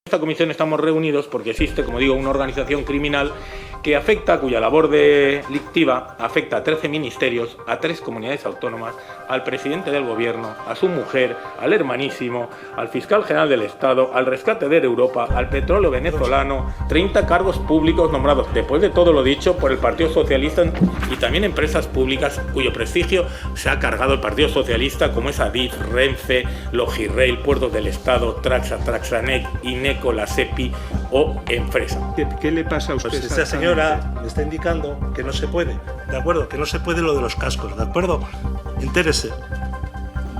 esta comisión estamos reunidos porque existe, como digo, una organización criminal que afecta, cuya labor delictiva afecta a 13 ministerios, a 3 comunidades autónomas, al presidente del gobierno, a su mujer, al hermanísimo, al fiscal general del Estado, al rescate de Europa, al petróleo venezolano, 30 cargos públicos nombrados, después de todo lo dicho, por el Partido Socialista, y también empresas públicas cuyo prestigio se ha cargado el Partido Socialista, como es Adif, Renfe, Logirrail, Puertos del Estado, Traxa, Traxanet, Ineco, la SEPI o Enfresa. ¿Qué le pasa a usted? Pues esa señora me está indicando que no se puede, ¿de acuerdo? Que no se puede lo de los cascos, ¿de acuerdo? Entérese.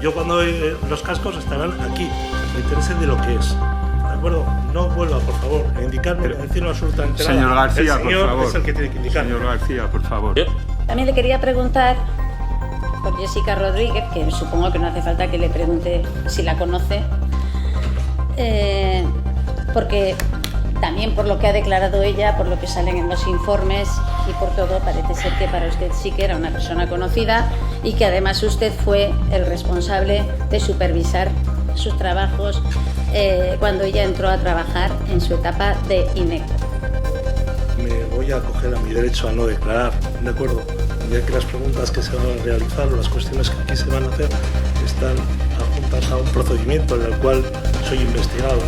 Yo cuando los cascos estarán aquí, entérese de lo que es, ¿de acuerdo? No vuelva, por favor, a indicarme, a decirlo absolutamente nada. Señor García, el señor por favor. Es el que tiene que indicar. Señor García, por favor. También le quería preguntar por Jessica Rodríguez, que supongo que no hace falta que le pregunte si la conoce, porque también por lo que ha declarado ella, por lo que salen en los informes y por todo, parece ser que para usted sí que era una persona conocida y que además usted fue el responsable de supervisar sus trabajos cuando ella entró a trabajar en su etapa de Ineco. Me voy a acoger a mi derecho a no declarar, ¿de acuerdo? Ya que las preguntas que se van a realizar o las cuestiones que aquí se van a hacer están adjuntas a un procedimiento en el cual soy investigado,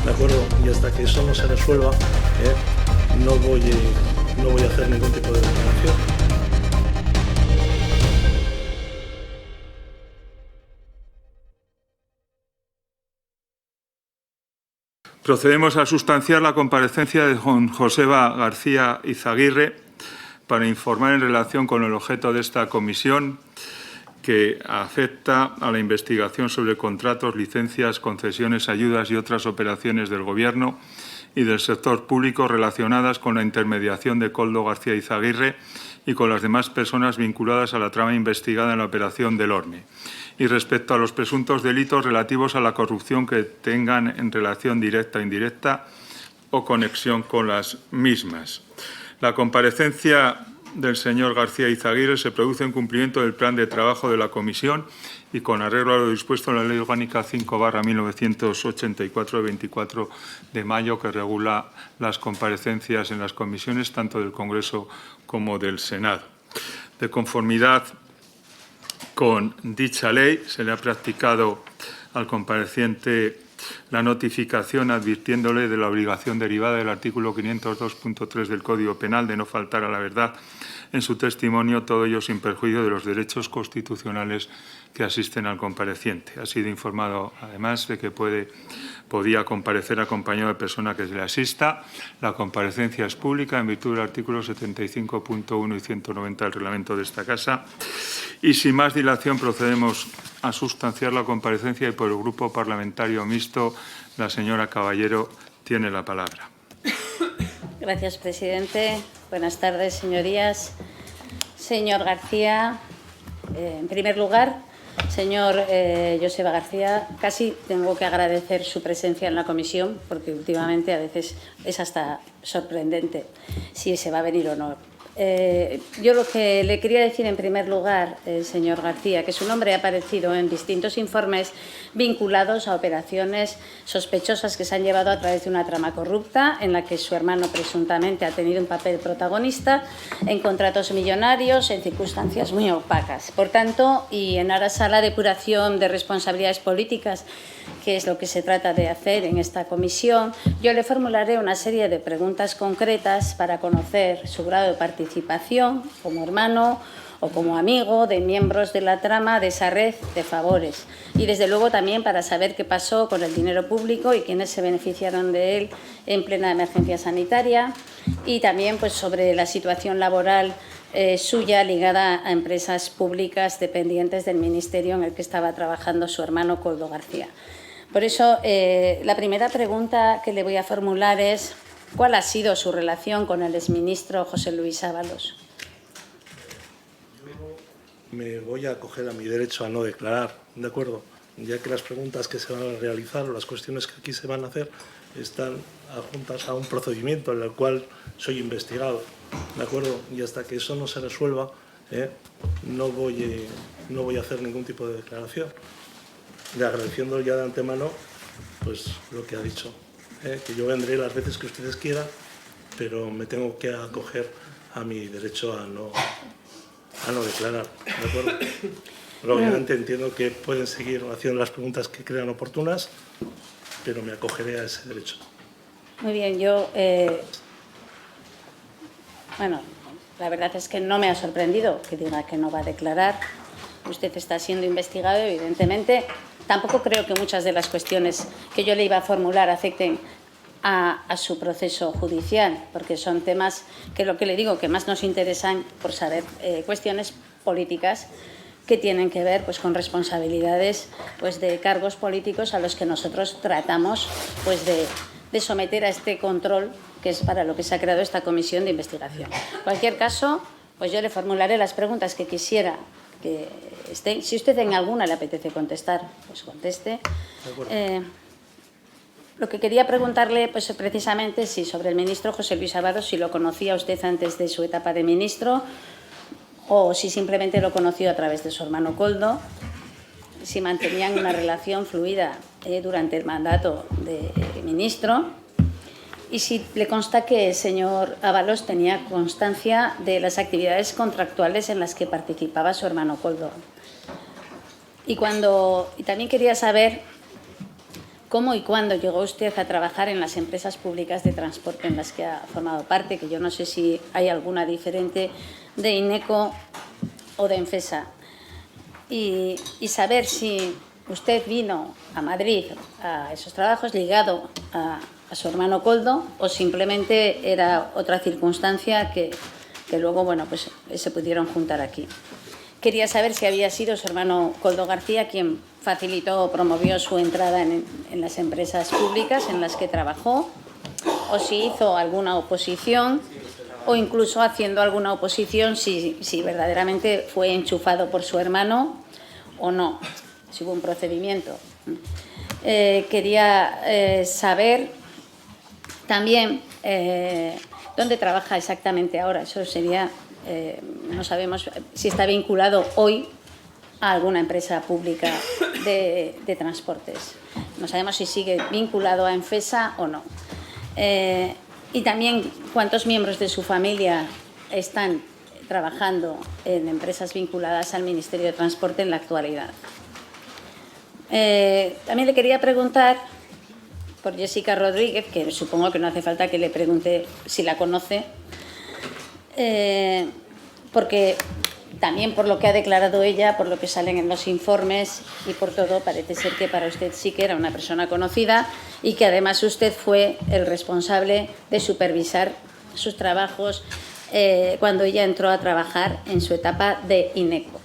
¿de acuerdo? Y hasta que eso no se resuelva, no voy a hacer ningún tipo de declaración. Procedemos a sustanciar la comparecencia de don Joseba García Izaguirre para informar en relación con el objeto de esta comisión, que afecta a la investigación sobre contratos, licencias, concesiones, ayudas y otras operaciones del Gobierno y del sector público relacionadas con la intermediación de Koldo García Izaguirre y con las demás personas vinculadas a la trama investigada en la operación del Orme, y respecto a los presuntos delitos relativos a la corrupción que tengan en relación directa o indirecta o conexión con las mismas. La comparecencia del señor García Izaguirre se produce en cumplimiento del plan de trabajo de la Comisión y con arreglo a lo dispuesto en la Ley Orgánica 5/1984 de 24 de mayo, que regula las comparecencias en las comisiones tanto del Congreso como del Senado. De conformidad con dicha ley, se le ha practicado al compareciente la notificación advirtiéndole de la obligación derivada del artículo 502.3 del Código Penal de no faltar a la verdad en su testimonio, todo ello sin perjuicio de los derechos constitucionales que asisten al compareciente. Ha sido informado, además, de que podía comparecer acompañado de persona que se le asista. La comparecencia es pública en virtud del artículo 75.1 y 190 del reglamento de esta Casa. Y sin más dilación procedemos a sustanciar la comparecencia y por el Grupo Parlamentario Mixto la señora Caballero tiene la palabra. Gracias, presidente. Buenas tardes, señorías. Señor García, en primer lugar, señor Joseba García, casi tengo que agradecer su presencia en la comisión porque últimamente a veces es hasta sorprendente si se va a venir o no. Yo lo que le quería decir en primer lugar, señor García, que su nombre ha aparecido en distintos informes vinculados a operaciones sospechosas que se han llevado a través de una trama corrupta en la que su hermano presuntamente ha tenido un papel protagonista en contratos millonarios en circunstancias muy opacas. Por tanto, y en aras a la depuración de responsabilidades políticas, que es lo que se trata de hacer en esta comisión, yo le formularé una serie de preguntas concretas para conocer su grado de participación como hermano o como amigo de miembros de la trama de esa red de favores y, desde luego, también para saber qué pasó con el dinero público y quiénes se beneficiaron de él en plena emergencia sanitaria, y también pues sobre la situación laboral suya ligada a empresas públicas dependientes del ministerio en el que estaba trabajando su hermano Koldo García. Por eso, la primera pregunta que le voy a formular es: ¿cuál ha sido su relación con el exministro José Luis Ábalos? Me voy a acoger a mi derecho a no declarar, ¿de acuerdo? Ya que las preguntas que se van a realizar o las cuestiones que aquí se van a hacer están adjuntas a un procedimiento en el cual soy investigado, ¿de acuerdo? Y hasta que eso no se resuelva, no voy a hacer ningún tipo de declaración. Y agradeciendo ya de antemano pues lo que ha dicho. que yo vendré las veces que ustedes quieran, pero me tengo que acoger a mi derecho a no declarar, ¿de acuerdo? Pero obviamente entiendo que pueden seguir haciendo las preguntas que crean oportunas, pero me acogeré a ese derecho. Muy bien, yo... bueno, la verdad es que no me ha sorprendido que diga que no va a declarar. Usted está siendo investigado, evidentemente. Tampoco creo que muchas de las cuestiones que yo le iba a formular afecten a su proceso judicial, porque son temas que, lo que le digo, que más nos interesan por saber cuestiones políticas que tienen que ver pues, con responsabilidades pues, de cargos políticos a los que nosotros tratamos pues, de someter a este control, que es para lo que se ha creado esta comisión de investigación. En cualquier caso, pues yo le formularé las preguntas que quisiera que estén. Si usted en alguna le apetece contestar, pues conteste. Lo que quería preguntarle, pues precisamente, si sobre el ministro José Luis Ábalos, si lo conocía usted antes de su etapa de ministro o si simplemente lo conoció a través de su hermano Koldo, si mantenían una relación fluida durante el mandato de ministro y si le consta que el señor Ábalos tenía constancia de las actividades contractuales en las que participaba su hermano Koldo. Y también quería saber cómo y cuándo llegó usted a trabajar en las empresas públicas de transporte en las que ha formado parte, que yo no sé si hay alguna diferente de INECO o de Enfesa. Y saber si usted vino a Madrid a esos trabajos ligado a su hermano Koldo o simplemente era otra circunstancia que luego bueno, pues, se pudieron juntar aquí. Quería saber si había sido su hermano Koldo García quien facilitó o promovió su entrada en las empresas públicas en las que trabajó o si hizo alguna oposición o incluso haciendo alguna oposición si verdaderamente fue enchufado por su hermano o no, si hubo un procedimiento. Quería saber también dónde trabaja exactamente ahora. Eso sería, no sabemos si está vinculado hoy a alguna empresa pública de transportes. No sabemos si sigue vinculado a Enfesa o no. Y también cuántos miembros de su familia están trabajando en empresas vinculadas al Ministerio de Transporte en la actualidad. También le quería preguntar por Jessica Rodríguez, que supongo que no hace falta que le pregunte si la conoce, porque también por lo que ha declarado ella, por lo que salen en los informes y por todo, parece ser que para usted sí que era una persona conocida y que además usted fue el responsable de supervisar sus trabajos cuando ella entró a trabajar en su etapa de INECO.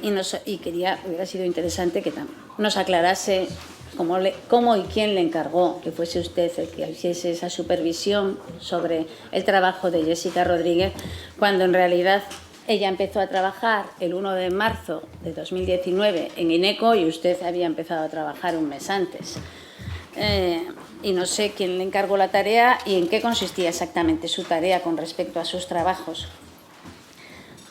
Y hubiera sido interesante que nos aclarase cómo y quién le encargó que fuese usted el que hiciese esa supervisión sobre el trabajo de Jessica Rodríguez, cuando en realidad ella empezó a trabajar el 1 de marzo de 2019 en INECO y usted había empezado a trabajar un mes antes. Y no sé quién le encargó la tarea y en qué consistía exactamente su tarea con respecto a sus trabajos.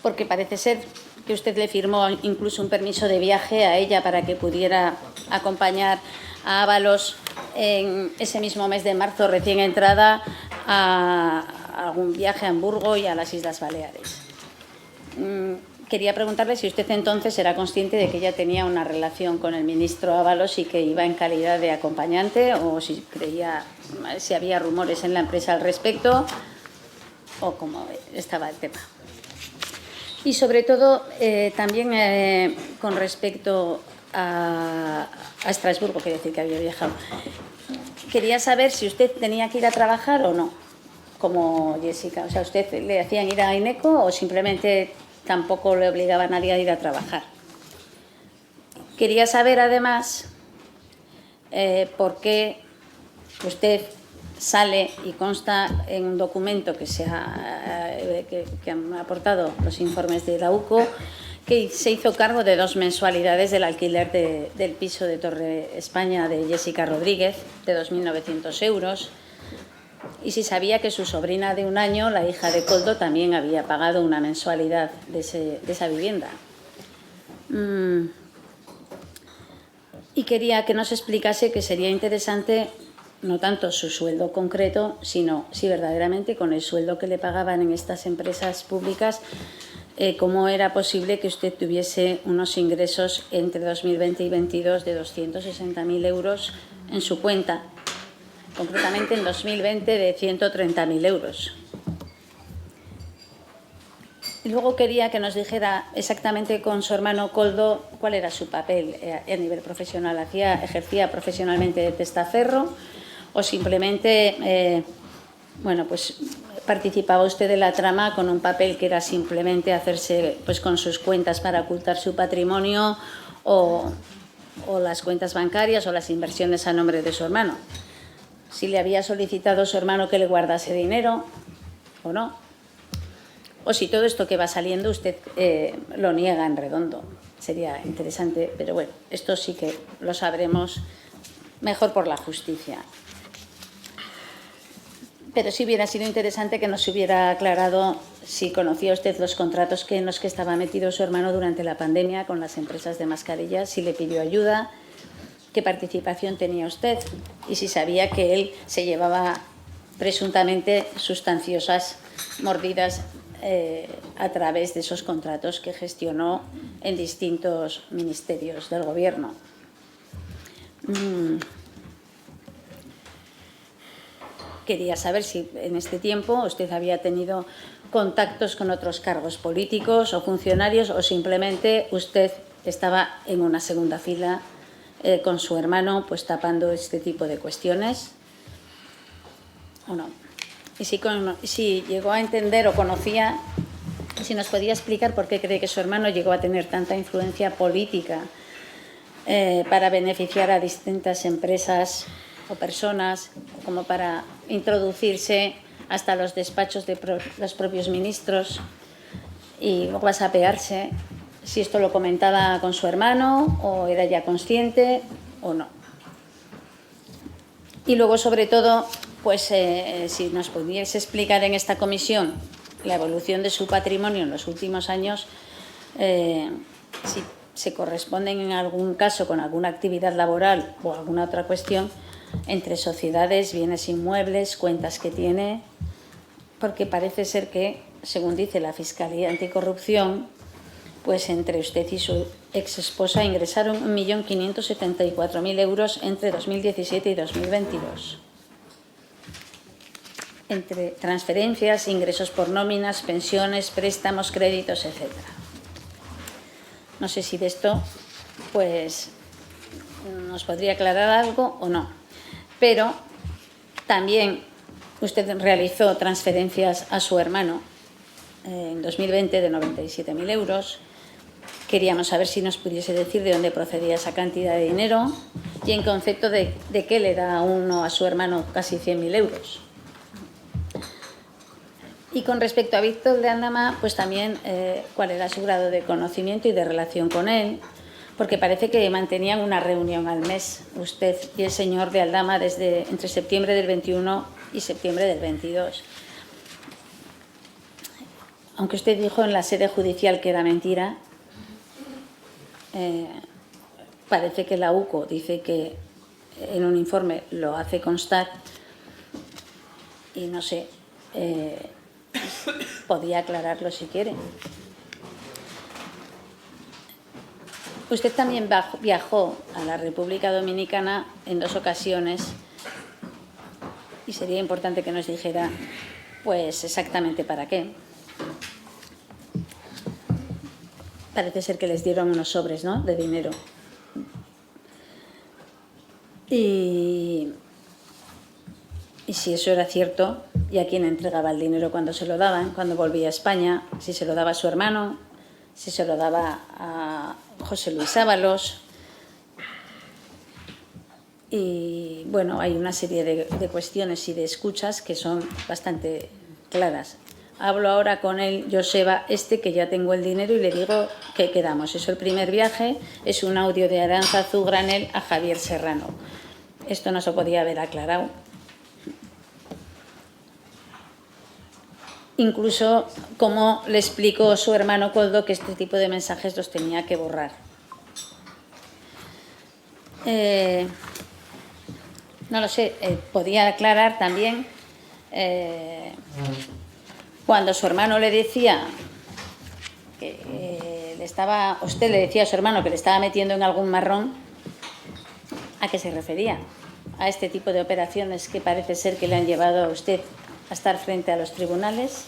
Porque parece ser que usted le firmó incluso un permiso de viaje a ella para que pudiera acompañar a Ábalos en ese mismo mes de marzo recién entrada a algún viaje a Hamburgo y a las Islas Baleares. Quería preguntarle si usted entonces era consciente de que ella tenía una relación con el ministro Ábalos y que iba en calidad de acompañante o si había rumores en la empresa al respecto o cómo estaba el tema. Y sobre todo también con respecto a Estrasburgo, quiere decir que había viajado. Quería saber si usted tenía que ir a trabajar o no, como Jessica. O sea, ¿usted le hacían ir a INECO o simplemente tampoco le obligaba a nadie a ir a trabajar? Quería saber además por qué usted sale y consta en un documento que han aportado los informes de la UCO, que se hizo cargo de 2 mensualidades del alquiler del piso de Torre España de Jessica Rodríguez, de 2.900 euros, y si sabía que su sobrina de 1 año, la hija de Koldo, también había pagado una mensualidad de esa vivienda. Y quería que nos explicase, que sería interesante, no tanto su sueldo concreto, sino si verdaderamente con el sueldo que le pagaban en estas empresas públicas, cómo era posible que usted tuviese unos ingresos entre 2020 y 2022 de 260.000 euros en su cuenta, concretamente en 2020 de 130.000 euros. Y luego quería que nos dijera exactamente con su hermano Koldo cuál era su papel a nivel profesional. ¿Ejercía profesionalmente de testaferro o simplemente bueno, pues participaba usted de la trama con un papel que era simplemente hacerse pues con sus cuentas para ocultar su patrimonio o las cuentas bancarias o las inversiones a nombre de su hermano? Si le había solicitado su hermano que le guardase dinero o no. O si todo esto que va saliendo usted lo niega en redondo. Sería interesante, pero bueno, esto sí que lo sabremos mejor por la justicia. Pero sí hubiera sido interesante que nos hubiera aclarado si conocía usted los contratos en los que estaba metido su hermano durante la pandemia con las empresas de mascarillas, si le pidió ayuda, qué participación tenía usted y si sabía que él se llevaba presuntamente sustanciosas mordidas a través de esos contratos que gestionó en distintos ministerios del Gobierno. Quería saber si en este tiempo usted había tenido contactos con otros cargos políticos o funcionarios o simplemente usted estaba en una segunda fila con su hermano pues tapando este tipo de cuestiones o no. Y si llegó a entender o conocía, si nos podía explicar por qué cree que su hermano llegó a tener tanta influencia política para beneficiar a distintas empresas o personas, como para introducirse hasta los despachos de los propios ministros y luego apearse, si esto lo comentaba con su hermano o era ya consciente o no. Y luego, sobre todo, pues si nos pudiese explicar en esta comisión la evolución de su patrimonio en los últimos años, si se corresponden en algún caso con alguna actividad laboral o alguna otra cuestión entre sociedades, bienes inmuebles, cuentas que tiene, porque parece ser que, según dice la Fiscalía Anticorrupción, pues entre usted y su exesposa ingresaron 1.574.000 euros entre 2017 y 2022. Entre transferencias, ingresos por nóminas, pensiones, préstamos, créditos, etc. No sé si de esto pues nos podría aclarar algo o no. Pero también usted realizó transferencias a su hermano en 2020 de 97.000 euros. Queríamos saber si nos pudiese decir de dónde procedía esa cantidad de dinero y en concepto de qué le da uno a su hermano casi 100.000 euros. Y con respecto a Víctor de Aldama, pues también cuál era su grado de conocimiento y de relación con él, porque parece que mantenían una reunión al mes, usted y el señor de Aldama, entre septiembre del 21 y septiembre del 22. Aunque usted dijo en la sede judicial que era mentira, parece que la UCO dice que en un informe lo hace constar y no sé, podía aclararlo si quiere. Usted también viajó a la República Dominicana en 2 ocasiones y sería importante que nos dijera pues exactamente para qué. Parece ser que les dieron unos sobres, ¿no?, de dinero. Y si eso era cierto, ¿y a quién entregaba el dinero cuando se lo daban, cuando volvía a España? Si se lo daba a su hermano, si se lo daba a José Luis Ábalos. Y bueno, hay una serie de cuestiones y de escuchas que son bastante claras. Hablo ahora con el Joseba que ya tengo el dinero y le digo que quedamos. Es el primer viaje, es un audio de Aránzazu Granel a Javier Serrano. Esto no se podía haber aclarado. Incluso cómo le explicó su hermano Koldo que este tipo de mensajes los tenía que borrar. No lo sé, podía aclarar también cuando su hermano le decía que usted le decía a su hermano que le estaba metiendo en algún marrón, ¿a qué se refería? A este tipo de operaciones que parece ser que le han llevado a usted a estar frente a los tribunales.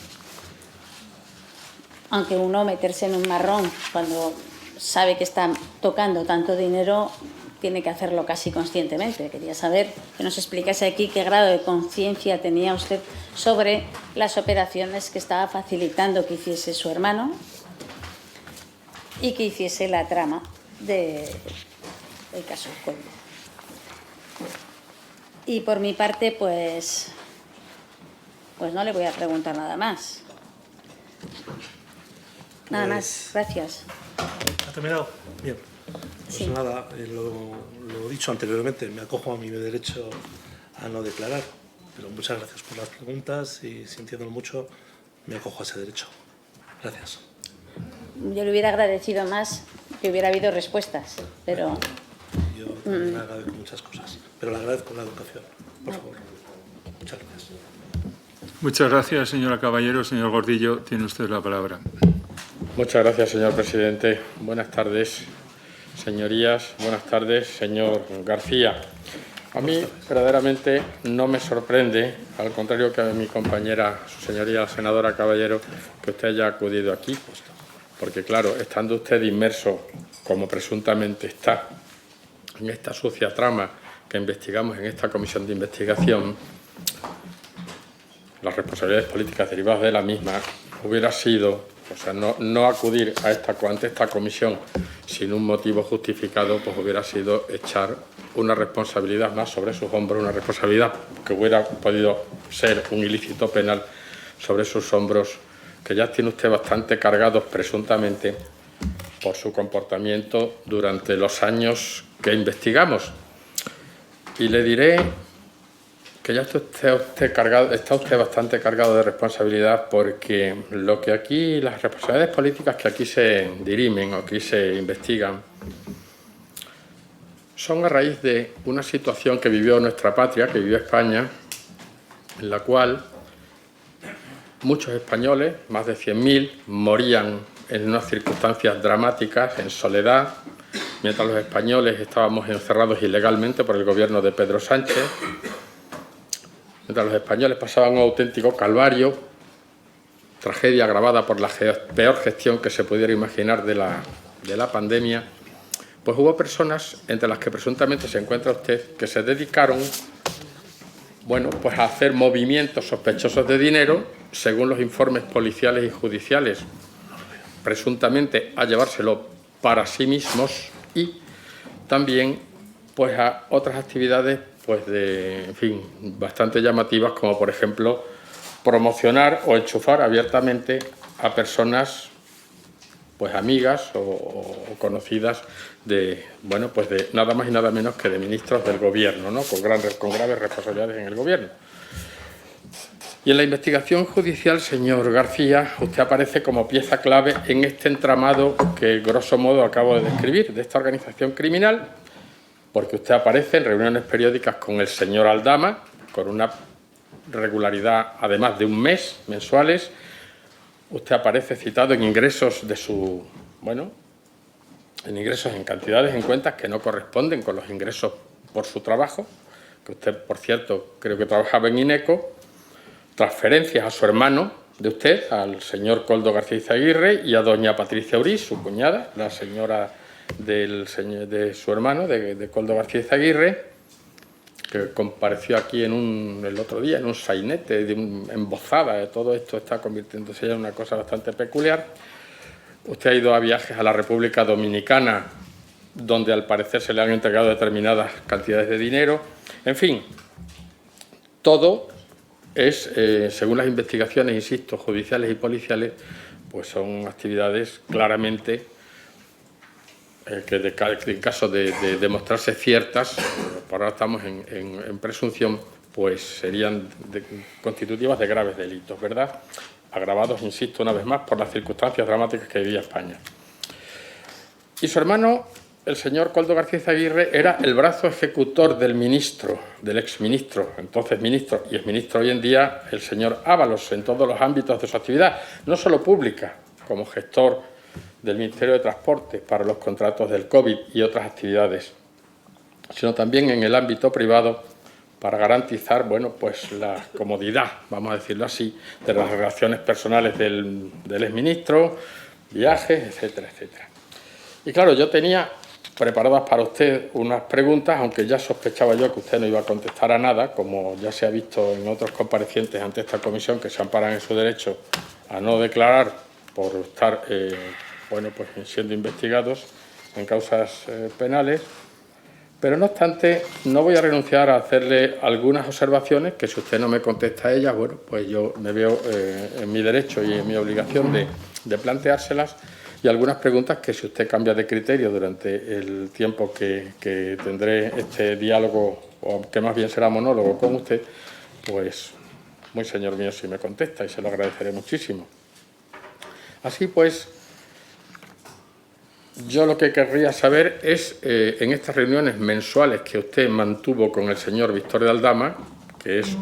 Aunque uno meterse en un marrón cuando sabe que está tocando tanto dinero, tiene que hacerlo casi conscientemente. Quería saber que nos explicase aquí qué grado de conciencia tenía usted sobre las operaciones que estaba facilitando que hiciese su hermano y que hiciese la trama del caso Coldo. Y por mi parte, pues no le voy a preguntar nada más. Nada más, gracias. ¿Ha terminado? Bien. Pues Sí. nada, lo dicho anteriormente, me acojo a mi derecho a no declarar, pero muchas gracias por las preguntas y, sintiéndolo mucho, me acojo a ese derecho. Gracias. Yo le hubiera agradecido más que hubiera habido respuestas, pero Yo también agradezco muchas cosas, pero le agradezco la educación, por favor. Muchas gracias. Muchas gracias, señora Caballero. Señor Gordillo, tiene usted la palabra. Muchas gracias, señor presidente. Buenas tardes, señorías. Buenas tardes, señor García. A mí, verdaderamente, no me sorprende, al contrario que a mi compañera, su señoría, la senadora Caballero, que usted haya acudido aquí. Porque, claro, estando usted inmerso, como presuntamente está, en esta sucia trama que investigamos en esta comisión de investigación, las responsabilidades políticas derivadas de la misma hubiera sido, o sea, no acudir ante esta comisión sin un motivo justificado, pues hubiera sido echar una responsabilidad más sobre sus hombros, una responsabilidad que hubiera podido ser un ilícito penal sobre sus hombros, que ya tiene usted bastante cargados presuntamente por su comportamiento durante los años que investigamos. Y le diré que ya está usted bastante cargado de responsabilidad, porque lo que aquí, las responsabilidades políticas que aquí se dirimen o aquí se investigan, son a raíz de una situación que vivió nuestra patria, que vivió España, en la cual muchos españoles, más de 100.000, morían en unas circunstancias dramáticas, en soledad, mientras los españoles estábamos encerrados ilegalmente por el gobierno de Pedro Sánchez, mientras los españoles pasaban un auténtico calvario, tragedia agravada por la peor gestión que se pudiera imaginar de la pandemia, pues hubo personas, entre las que presuntamente se encuentra usted, que se dedicaron, bueno, pues a hacer movimientos sospechosos de dinero, según los informes policiales y judiciales, presuntamente a llevárselo para sí mismos, y también pues a otras actividades pues en fin, bastante llamativas, como por ejemplo promocionar o enchufar abiertamente a personas pues amigas o conocidas de, bueno, pues de nada más y nada menos que de ministros del gobierno, ¿no? con graves responsabilidades en el gobierno. Y en la investigación judicial, señor García, usted aparece como pieza clave en este entramado que, grosso modo, acabo de describir, de esta organización criminal, porque usted aparece en reuniones periódicas con el señor Aldama, con una regularidad, además de un mes, mensuales. Usted aparece citado en ingresos de su, bueno, en ingresos en cantidades, en cuentas que no corresponden con los ingresos por su trabajo, que usted, por cierto, creo que trabajaba en INECO, transferencias a su hermano de usted, al señor Coldo García Izaguirre, y a doña Patricia Uriz, su cuñada, la señora de su hermano, de Coldo García Izaguirre, que compareció aquí el otro día en un sainete, embozada. Todo esto está convirtiéndose ya en una cosa bastante peculiar. Usted ha ido a viajes a la República Dominicana, donde al parecer se le han entregado determinadas cantidades de dinero. En fin, todo es, según las investigaciones, insisto, judiciales y policiales, pues son actividades claramente que en caso de demostrarse ciertas, por ahora estamos en presunción, pues serían constitutivas de graves delitos, ¿verdad? Agravados, insisto, una vez más, por las circunstancias dramáticas que vivía España. Y su hermano el señor Koldo García Izaguirre era el brazo ejecutor del ministro, del exministro, entonces ministro y exministro hoy en día, el señor Ábalos, en todos los ámbitos de su actividad, no solo pública, como gestor del Ministerio de Transporte para los contratos del COVID y otras actividades, sino también en el ámbito privado para garantizar, bueno, pues la comodidad, vamos a decirlo así, de las relaciones personales del exministro, viajes, etcétera, etcétera. Y claro, yo tenía preparadas para usted unas preguntas, aunque ya sospechaba yo que usted no iba a contestar a nada, como ya se ha visto en otros comparecientes ante esta comisión que se amparan en su derecho a no declarar por estar bueno, pues siendo investigados en causas penales. Pero no obstante, no voy a renunciar a hacerle algunas observaciones que si usted no me contesta a ellas, bueno, pues yo me veo en mi derecho y en mi obligación de planteárselas, y algunas preguntas que si usted cambia de criterio durante el tiempo que tendré este diálogo, o que más bien será monólogo con usted, pues muy señor mío si me contesta, y se lo agradeceré muchísimo. Así pues, yo lo que querría saber es, en estas reuniones mensuales que usted mantuvo con el señor Víctor de Aldama, que es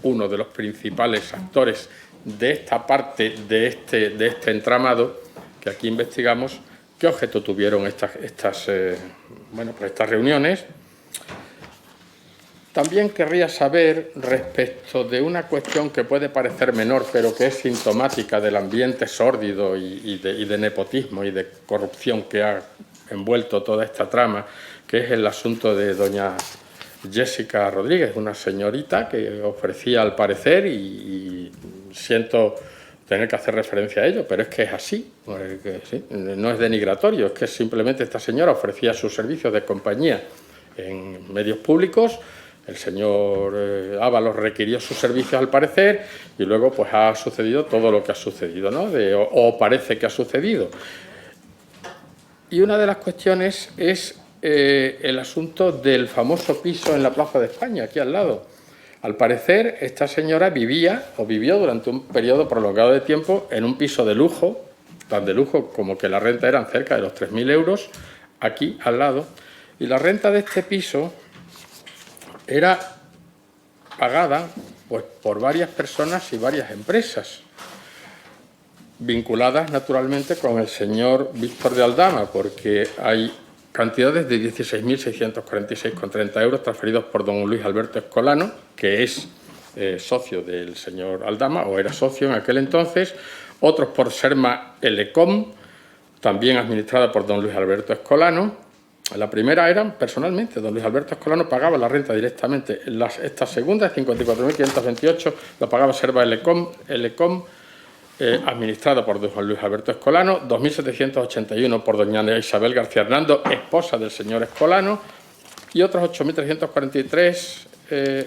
uno de los principales actores de esta parte de este entramado que aquí investigamos, ¿qué objeto tuvieron estas reuniones? También querría saber, respecto de una cuestión que puede parecer menor, pero que es sintomática del ambiente sórdido y de nepotismo y de corrupción que ha envuelto toda esta trama, que es el asunto de doña Jessica Rodríguez, una señorita que ofrecía al parecer, y siento tener que hacer referencia a ello, pero es que es así, porque, ¿sí? No es denigratorio, es que simplemente esta señora ofrecía sus servicios de compañía en medios públicos. El señor Ábalos requirió sus servicios al parecer y luego pues ha sucedido todo lo que ha sucedido, ¿no? O parece que ha sucedido. Y una de las cuestiones es el asunto del famoso piso en la Plaza de España, aquí al lado. Al parecer, esta señora vivió durante un periodo prolongado de tiempo en un piso de lujo, tan de lujo como que la renta eran cerca de los 3.000 euros, aquí al lado. Y la renta de este piso era pagada pues, por varias personas y varias empresas, vinculadas naturalmente con el señor Víctor de Aldama, porque hay cantidades de 16.646,30 euros transferidos por don Luis Alberto Escolano, que es socio del señor Aldama, o era socio en aquel entonces, otros por Serma Elecom, también administrada por don Luis Alberto Escolano. La primera era personalmente, don Luis Alberto Escolano pagaba la renta directamente. Esta segunda, 54.528, la pagaba Serma Elecom, administrada por don Juan Luis Alberto Escolano, 2.781 por doña Isabel García Hernando, esposa del señor Escolano, y otros 8.343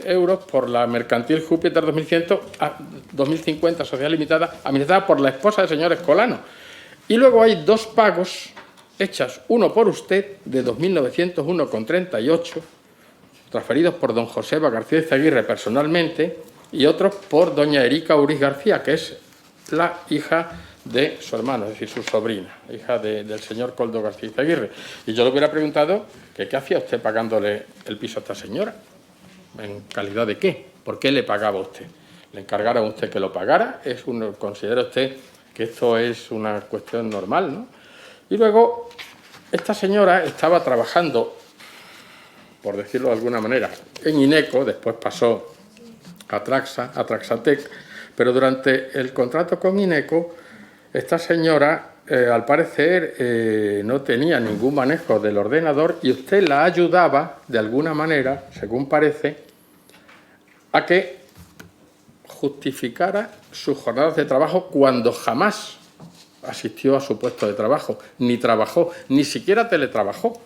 euros por la mercantil Júpiter 2050 Sociedad Limitada, administrada por la esposa del señor Escolano. Y luego hay dos pagos hechas, uno por usted, de 2.901,38, transferidos por don Joseba García Izaguirre personalmente, y otros por doña Erika Uriz García, que es la hija de su hermano, es decir, su sobrina, hija del señor Koldo García Izaguirre. Y yo le hubiera preguntado que qué hacía usted pagándole el piso a esta señora, en calidad de qué, por qué le pagaba usted. ¿Le encargara a usted que lo pagara? ¿Considera usted que esto es una cuestión normal, no? Y luego, esta señora estaba trabajando, por decirlo de alguna manera, en INECO, después pasó a Traxatec, pero durante el contrato con INECO, esta señora, al parecer, no tenía ningún manejo del ordenador y usted la ayudaba, de alguna manera, según parece, a que justificara sus jornadas de trabajo cuando jamás asistió a su puesto de trabajo, ni trabajó, ni siquiera teletrabajó,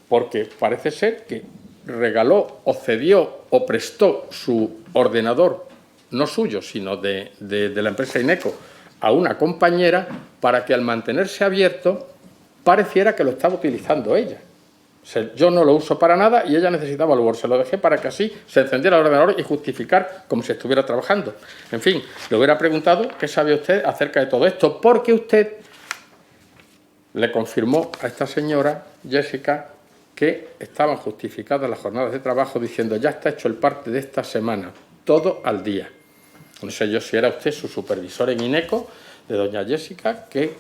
porque parece ser que regaló o cedió o prestó su ordenador, no suyo, sino de la empresa INECO, a una compañera para que al mantenerse abierto pareciera que lo estaba utilizando ella. O sea, yo no lo uso para nada y ella necesitaba el Word, se lo dejé para que así se encendiera el ordenador y justificar como si estuviera trabajando. En fin, le hubiera preguntado qué sabe usted acerca de todo esto, porque usted le confirmó a esta señora, Jessica, que estaban justificadas las jornadas de trabajo diciendo ya está hecho el parte de esta semana, todo al día. No sé yo si era usted su supervisor en INECO de doña Jessica, qué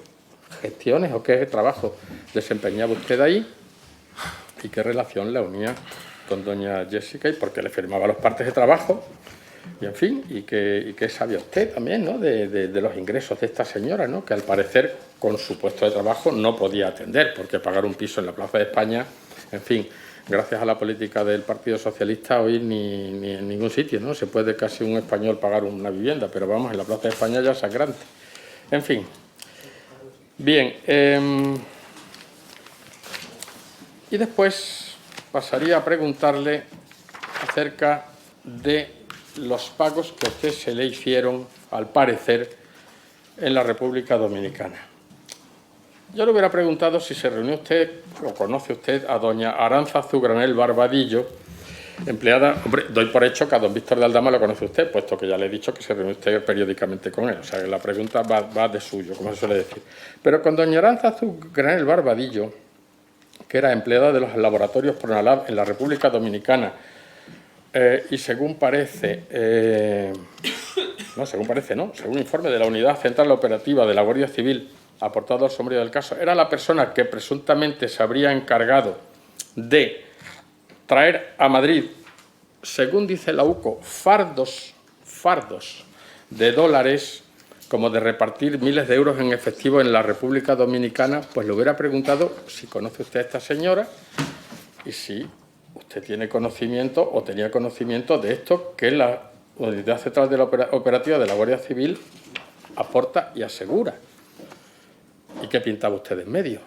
gestiones o qué trabajo desempeñaba usted ahí y qué relación la unía con doña Jessica y por qué le firmaba los partes de trabajo. Y en fin, y qué sabía usted también, ¿no?, de los ingresos de esta señora, ¿no?, que al parecer con su puesto de trabajo no podía atender, porque pagar un piso en la Plaza de España, en fin, gracias a la política del Partido Socialista hoy ni en ningún sitio, ¿no?, se puede casi un español pagar una vivienda, pero vamos, en la Plaza de España ya es sangrante. En fin. Bien. Y después pasaría a preguntarle acerca de los pagos que a usted se le hicieron, al parecer, en la República Dominicana. Yo le hubiera preguntado si se reunió usted o conoce usted a doña Aránzazu Granel Barbadillo, empleada. Hombre, doy por hecho que a don Víctor de Aldama lo conoce usted, puesto que ya le he dicho que se reunió usted periódicamente con él. O sea, que la pregunta va de suyo, como se suele decir. Pero con doña Aránzazu Granel Barbadillo, que era empleada de los laboratorios Pronalab en la República Dominicana, y según parece, según informe de la Unidad Central Operativa de la Guardia Civil aportado al sumario del caso, era la persona que presuntamente se habría encargado de traer a Madrid, según dice la UCO, fardos de dólares, como de repartir miles de euros en efectivo en la República Dominicana. Pues le hubiera preguntado si conoce usted a esta señora y si usted tiene conocimiento o tenía conocimiento de esto que la Unidad Central Operativa de la Guardia Civil aporta y asegura. ¿Y qué pintaba usted en medio?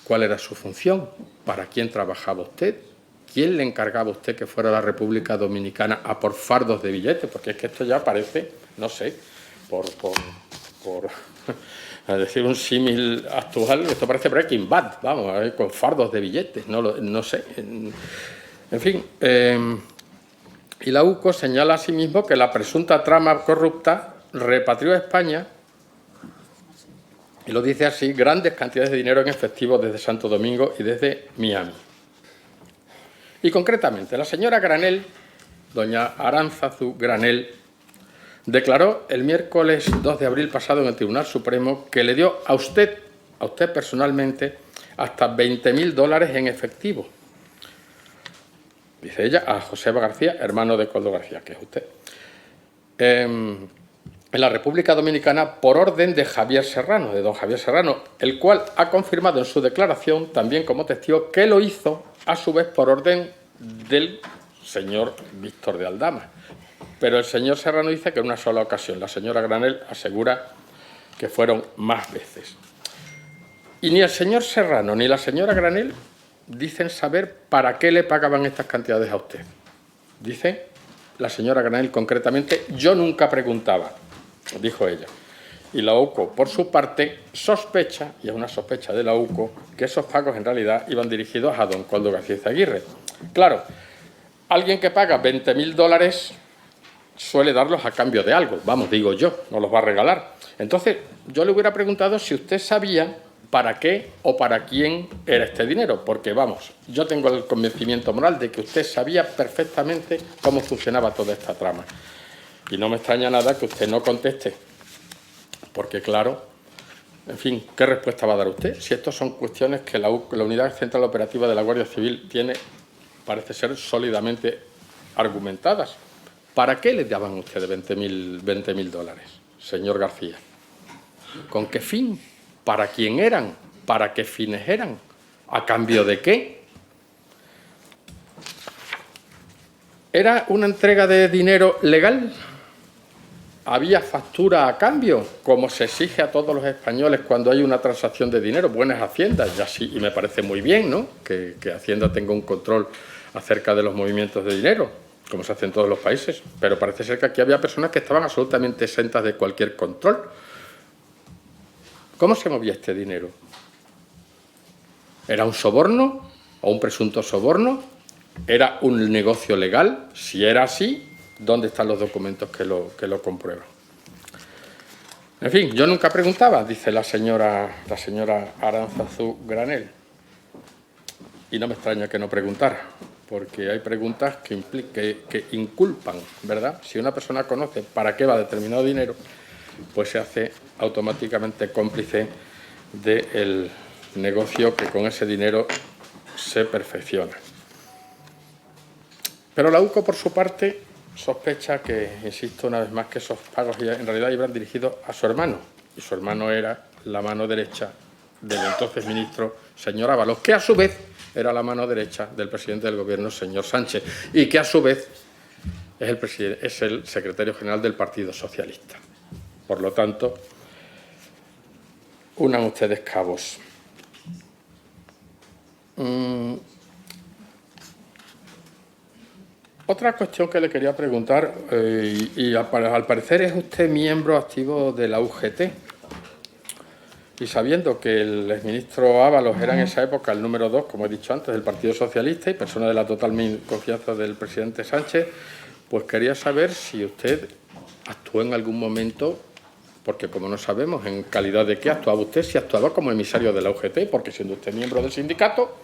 ¿Cuál era su función? ¿Para quién trabajaba usted? ¿Quién le encargaba a usted que fuera a la República Dominicana a por fardos de billetes? Porque es que esto ya parece, no sé, por a decir un símil actual, esto parece Breaking Bad, vamos, con fardos de billetes, no sé. En fin, y la UCO señala asimismo que la presunta trama corrupta repatrió a España, y lo dice así, grandes cantidades de dinero en efectivo desde Santo Domingo y desde Miami. Y concretamente, la señora Granel, doña Aránzazu Granel, declaró el miércoles 2 de abril pasado en el Tribunal Supremo que le dio a usted personalmente, hasta 20.000 dólares en efectivo. Dice ella, a Joseba García, hermano de Coldo García, que es usted, en la República Dominicana por orden de Javier Serrano, de don Javier Serrano, el cual ha confirmado en su declaración, también como testigo, que lo hizo a su vez por orden del señor Víctor de Aldama. Pero el señor Serrano dice que en una sola ocasión. La señora Granel asegura que fueron más veces. Y ni el señor Serrano ni la señora Granel dicen saber para qué le pagaban estas cantidades a usted. Dice la señora Granel concretamente, yo nunca preguntaba, dijo ella. Y la UCO, por su parte, sospecha, y es una sospecha de la UCO, que esos pagos en realidad iban dirigidos a don Coldo García Izaguirre. Claro, alguien que paga 20.000 dólares suele darlos a cambio de algo, vamos, digo yo, no los va a regalar. Entonces, yo le hubiera preguntado si usted sabía para qué o para quién era este dinero, porque, vamos, yo tengo el convencimiento moral de que usted sabía perfectamente cómo funcionaba toda esta trama. Y no me extraña nada que usted no conteste, porque, claro, en fin, ¿qué respuesta va a dar usted? Si estas son cuestiones que la Unidad Central Operativa de la Guardia Civil tiene, parece ser, sólidamente argumentadas. ¿Para qué le daban a usted 20.000 dólares, señor García? ¿Con qué fin? ¿Para quién eran? ¿Para qué fines eran? ¿A cambio de qué? ¿Era una entrega de dinero legal? ¿Había factura a cambio, como se exige a todos los españoles cuando hay una transacción de dinero? Buenas Haciendas, ya sí, y me parece muy bien, ¿no?, que Hacienda tenga un control acerca de los movimientos de dinero, como se hace en todos los países, pero parece ser que aquí había personas que estaban absolutamente exentas de cualquier control. ¿Cómo se movía este dinero? ¿Era un soborno o un presunto soborno? ¿Era un negocio legal? Si era así, ¿dónde están los documentos que lo comprueban? En fin, yo nunca preguntaba, dice la señora Aránzazu Granel. Y no me extraña que no preguntara, porque hay preguntas que inculpan, ¿verdad? Si una persona conoce para qué va determinado dinero, pues se hace automáticamente cómplice del negocio que con ese dinero se perfecciona. Pero la UCO, por su parte, sospecha que, insisto una vez más, que esos pagos en realidad iban dirigidos a su hermano, y su hermano era la mano derecha del entonces ministro, señor Ábalos, que a su vez era la mano derecha del presidente del Gobierno, señor Sánchez, y que a su vez es el secretario general del Partido Socialista. Por lo tanto, unan ustedes cabos. Otra cuestión que le quería preguntar, y al parecer es usted miembro activo de la UGT, y sabiendo que el exministro Ábalos era en esa época el número 2, como he dicho antes, del Partido Socialista y persona de la total confianza del presidente Sánchez, pues quería saber si usted actuó en algún momento, porque como no sabemos en calidad de qué actuaba usted, si actuaba como emisario de la UGT, porque siendo usted miembro del sindicato,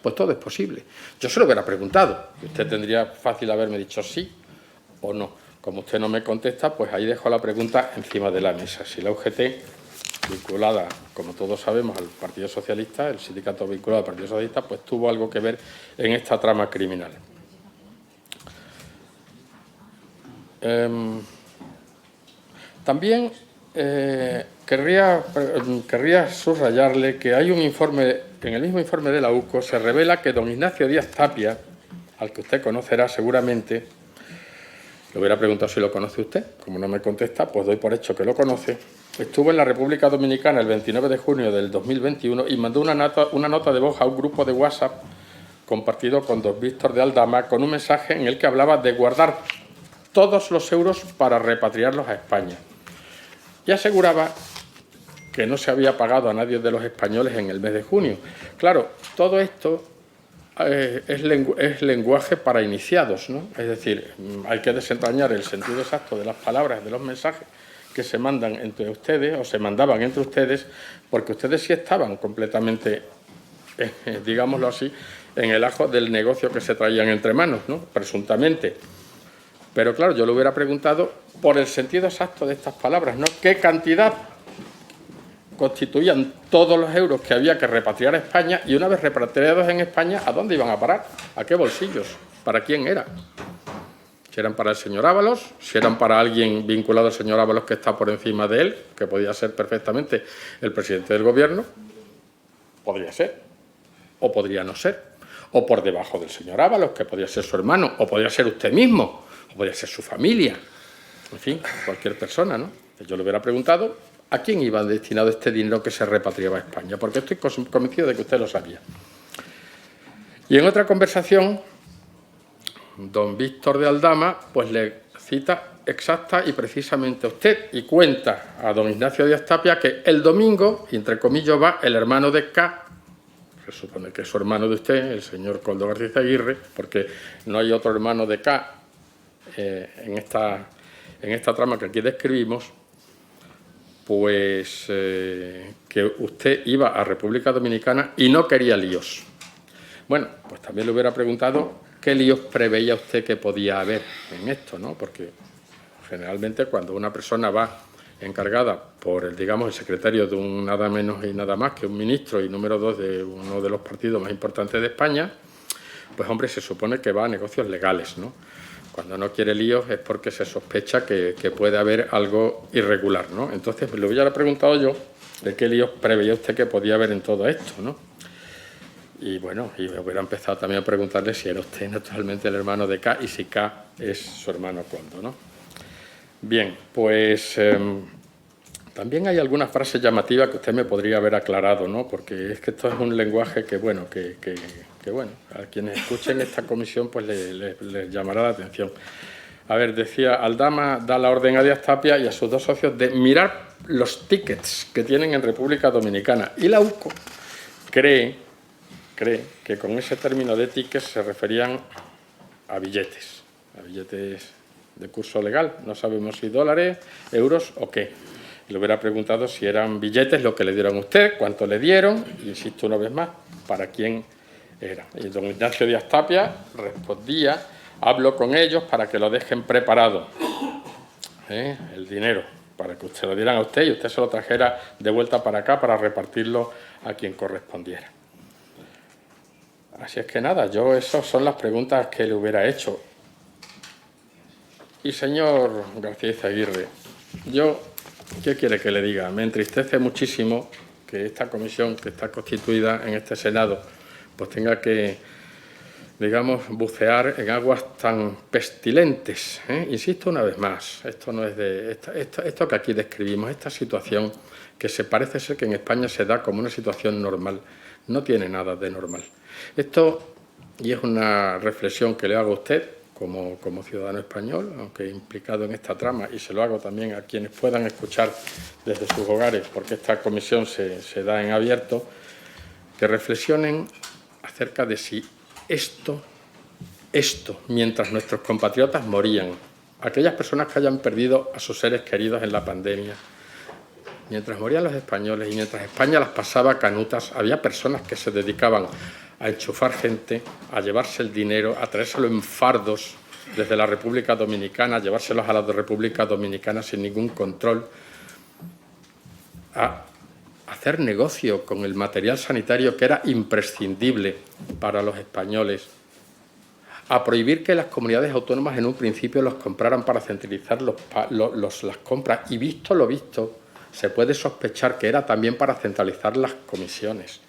pues todo es posible. Yo se lo hubiera preguntado, y usted tendría fácil haberme dicho sí o no. Como usted no me contesta, pues ahí dejo la pregunta encima de la mesa. Si la UGT, vinculada, como todos sabemos, al Partido Socialista, el sindicato vinculado al Partido Socialista, pues tuvo algo que ver en esta trama criminal. También querría subrayarle que hay un informe, en el mismo informe de la UCO se revela que don Ignacio Díaz Tapia, al que usted conocerá seguramente, le hubiera preguntado si lo conoce usted, como no me contesta, pues doy por hecho que lo conoce, estuvo en la República Dominicana el 29 de junio del 2021 y mandó una nota de voz a un grupo de WhatsApp compartido con don Víctor de Aldama con un mensaje en el que hablaba de guardar todos los euros para repatriarlos a España. Y aseguraba que no se había pagado a nadie de los españoles en el mes de junio. Claro, todo esto es lenguaje para iniciados, ¿no? Es decir, hay que desentrañar el sentido exacto de las palabras, de los mensajes que se mandan entre ustedes o se mandaban entre ustedes, porque ustedes sí estaban completamente, digámoslo así, en el ajo del negocio que se traían entre manos, ¿no? Presuntamente. Pero claro, yo le hubiera preguntado por el sentido exacto de estas palabras, ¿no? ¿Qué cantidad constituían todos los euros que había que repatriar a España? Y una vez repatriados en España, ¿a dónde iban a parar? ¿A qué bolsillos? ¿Para quién era? Si eran para el señor Ábalos, si eran para alguien vinculado al señor Ábalos que está por encima de él, que podía ser perfectamente el presidente del Gobierno, podría ser, o podría no ser, o por debajo del señor Ábalos, que podría ser su hermano, o podría ser usted mismo, o podría ser su familia, en fin, cualquier persona, ¿no? Yo le hubiera preguntado a quién iba destinado este dinero que se repatriaba a España, porque estoy convencido de que usted lo sabía. Y en otra conversación, don Víctor de Aldama pues le cita exacta y precisamente a usted y cuenta a don Ignacio Díaz Tapia que el domingo, y entre comillas, va el hermano de K, se supone que es su hermano de usted, el señor Koldo García Izaguirre, porque no hay otro hermano de K en esta trama que aquí describimos, pues que usted iba a República Dominicana y no quería líos. Bueno, pues también le hubiera preguntado qué líos preveía usted que podía haber en esto, ¿no? Porque generalmente cuando una persona va encargada por el secretario de un nada menos y nada más que un ministro y número 2 de uno de los partidos más importantes de España, pues hombre, se supone que va a negocios legales, ¿no? Cuando no quiere líos es porque se sospecha que puede haber algo irregular, ¿no? Entonces, pues, le hubiera preguntado yo de qué líos preveía usted que podía haber en todo esto, ¿no? Y bueno, y hubiera empezado también a preguntarle si era usted naturalmente el hermano de K y si K es su hermano Koldo, ¿no? Bien, pues también hay algunas frases llamativas que usted me podría haber aclarado, ¿no? Porque es que esto es un lenguaje que bueno, a quienes escuchen esta comisión pues les llamará la atención. A ver, decía, Aldama da la orden a Díaz Tapia y a sus dos socios de mirar los tickets que tienen en República Dominicana. Y la UCO cree que con ese término de tickets se referían a billetes de curso legal, no sabemos si dólares, euros o qué. y le hubiera preguntado si eran billetes lo que le dieron a usted, cuánto le dieron, y insisto una vez más, para quién era. Y don Ignacio Díaz Tapia respondía: hablo con ellos para que lo dejen preparado, el dinero, para que usted lo dieran a usted y usted se lo trajera de vuelta para acá para repartirlo a quien correspondiera. Así es que nada, esas son las preguntas que le hubiera hecho. Y señor García Izaguirre, ¿qué quiere que le diga? Me entristece muchísimo que esta comisión que está constituida en este Senado pues tenga que, digamos, bucear en aguas tan pestilentes. Insisto una vez más, esto no es esto que aquí describimos, esta situación que parece ser que en España se da como una situación normal, no tiene nada de normal. Esto, y es una reflexión que le hago a usted como ciudadano español, aunque implicado en esta trama, y se lo hago también a quienes puedan escuchar desde sus hogares, porque esta comisión se da en abierto, que reflexionen acerca de si esto, mientras nuestros compatriotas morían, aquellas personas que hayan perdido a sus seres queridos en la pandemia, mientras morían los españoles y mientras España las pasaba canutas, había personas que se dedicaban a enchufar gente, a llevarse el dinero, a traérselo en fardos desde la República Dominicana, a llevárselos a la República Dominicana sin ningún control, a hacer negocio con el material sanitario que era imprescindible para los españoles, a prohibir que las comunidades autónomas en un principio los compraran para centralizar las compras, y visto lo visto, se puede sospechar que era también para centralizar las comisiones.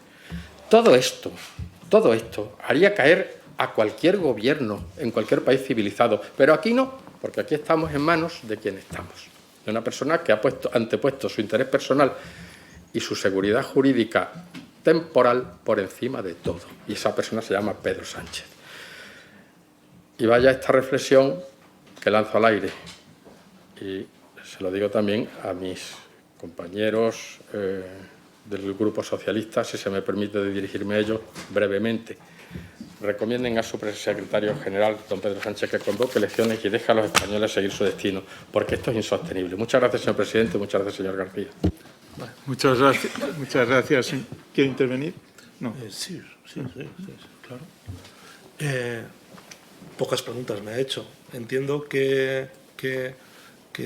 Todo esto haría caer a cualquier gobierno en cualquier país civilizado, pero aquí no, porque aquí estamos en manos de quien estamos, de una persona que ha antepuesto su interés personal y su seguridad jurídica temporal por encima de todo, y esa persona se llama Pedro Sánchez. Y vaya esta reflexión que lanzo al aire, y se lo digo también a mis compañeros del Grupo Socialista, si se me permite dirigirme a ellos brevemente. Recomienden a su secretario general, don Pedro Sánchez, que convoque elecciones y deje a los españoles seguir su destino, porque esto es insostenible. Muchas gracias, señor presidente. Muchas gracias, señor García. Muchas gracias. Muchas gracias. ¿Quiere intervenir? No. Sí, claro. Pocas preguntas me ha hecho. Entiendo que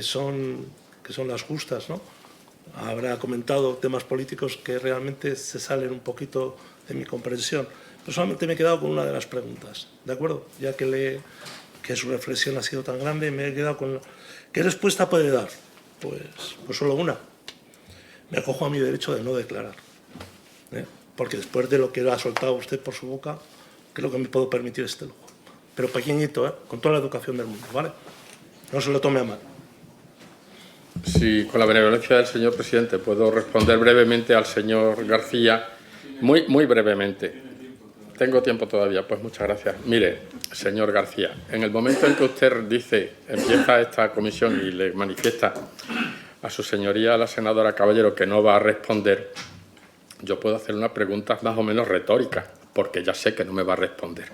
son las justas, ¿no? Habrá comentado temas políticos que realmente se salen un poquito de mi comprensión. Pero solamente me he quedado con una de las preguntas, ¿de acuerdo? Ya que su reflexión ha sido tan grande, me he quedado con... ¿Qué respuesta puede dar? Pues solo una. Me acojo a mi derecho de no declarar. Porque después de lo que ha soltado usted por su boca, creo que me puedo permitir este lujo. Pero pequeñito, con toda la educación del mundo, ¿vale? No se lo tome a mal. Sí, con la benevolencia del señor presidente puedo responder brevemente al señor García, muy brevemente. Tengo tiempo todavía, pues muchas gracias. Mire, señor García, en el momento en que usted empieza esta comisión y le manifiesta a su señoría, la senadora Caballero, que no va a responder, yo puedo hacer una pregunta más o menos retórica, porque ya sé que no me va a responder.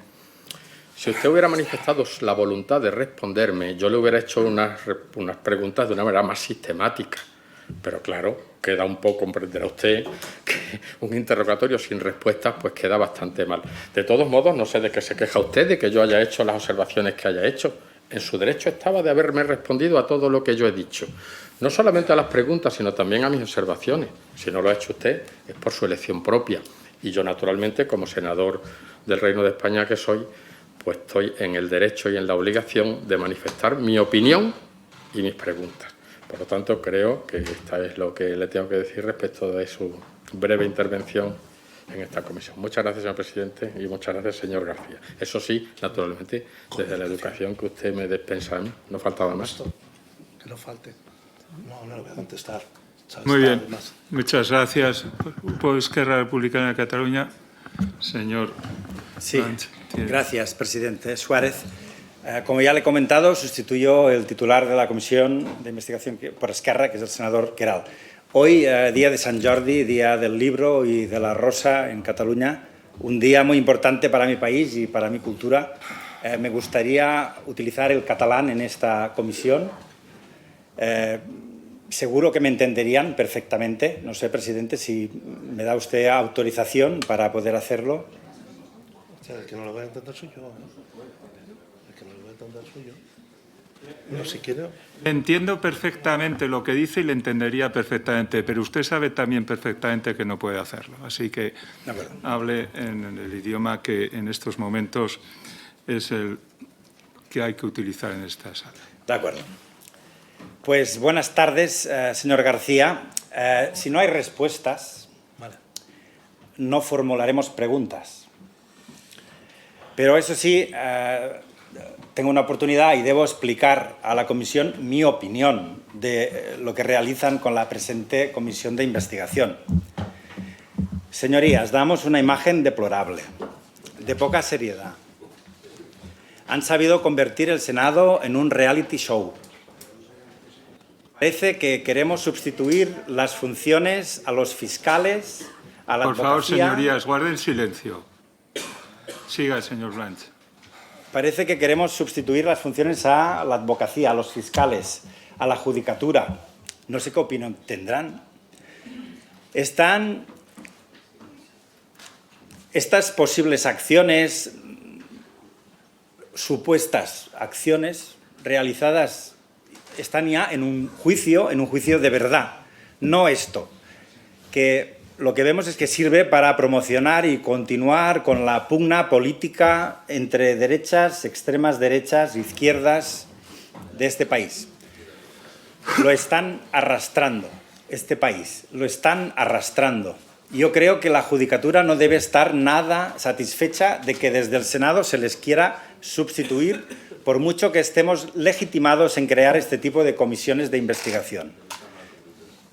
Si usted hubiera manifestado la voluntad de responderme, yo le hubiera hecho unas preguntas de una manera más sistemática. Pero claro, queda un poco, comprenderá usted, que un interrogatorio sin respuestas pues queda bastante mal. De todos modos, no sé de qué se queja usted, de que yo haya hecho las observaciones que haya hecho. En su derecho estaba de haberme respondido a todo lo que yo he dicho. No solamente a las preguntas, sino también a mis observaciones. Si no lo ha hecho usted, es por su elección propia. Y yo, naturalmente, como senador del Reino de España que soy, pues estoy en el derecho y en la obligación de manifestar mi opinión y mis preguntas. Por lo tanto, creo que esta es lo que le tengo que decir respecto de su breve intervención en esta comisión. Muchas gracias, señor presidente, y muchas gracias, señor García. Eso sí, naturalmente, desde la educación que usted me dispensa a mí, no faltaba más. Que no falte. No le voy a contestar. Muy bien. Muchas gracias. Por Esquerra Republicana de Cataluña, señor Sánchez. Gracias, presidente Suárez. Como ya le he comentado, sustituyo el titular de la Comisión de Investigación por Esquerra, que es el senador Queralt. Hoy, día de Sant Jordi, día del libro y de la rosa en Cataluña, un día muy importante para mi país y para mi cultura. Me gustaría utilizar el catalán en esta comisión. seguro que me entenderían perfectamente. No sé, presidente, si me da usted autorización para poder hacerlo. O sea, el que no lo va a entender soy yo, ¿eh? El que no lo va a entender soy yo. No, si quiere. Entiendo perfectamente lo que dice y le entendería perfectamente, pero usted sabe también perfectamente que no puede hacerlo. Así que hable en el idioma que en estos momentos es el que hay que utilizar en esta sala. De acuerdo. Pues buenas tardes, señor García. Si no hay respuestas, no formularemos preguntas. Pero eso sí, tengo una oportunidad y debo explicar a la comisión mi opinión de lo que realizan con la presente comisión de investigación. Señorías, damos una imagen deplorable, de poca seriedad. Han sabido convertir el Senado en un reality show. Parece que queremos sustituir las funciones a los fiscales, a la advocacia. Por favor, señorías, guarden silencio. Siga, señor Blanch. Parece que queremos sustituir las funciones a la advocacía, a los fiscales, a la judicatura. No sé qué opinión tendrán. Estas posibles acciones, supuestas acciones realizadas, están ya en un juicio de verdad. No esto, que lo que vemos es que sirve para promocionar y continuar con la pugna política entre derechas, extremas derechas, izquierdas de este país. Lo están arrastrando, este país, lo están arrastrando. Yo creo que la Judicatura no debe estar nada satisfecha de que desde el Senado se les quiera sustituir, por mucho que estemos legitimados en crear este tipo de comisiones de investigación.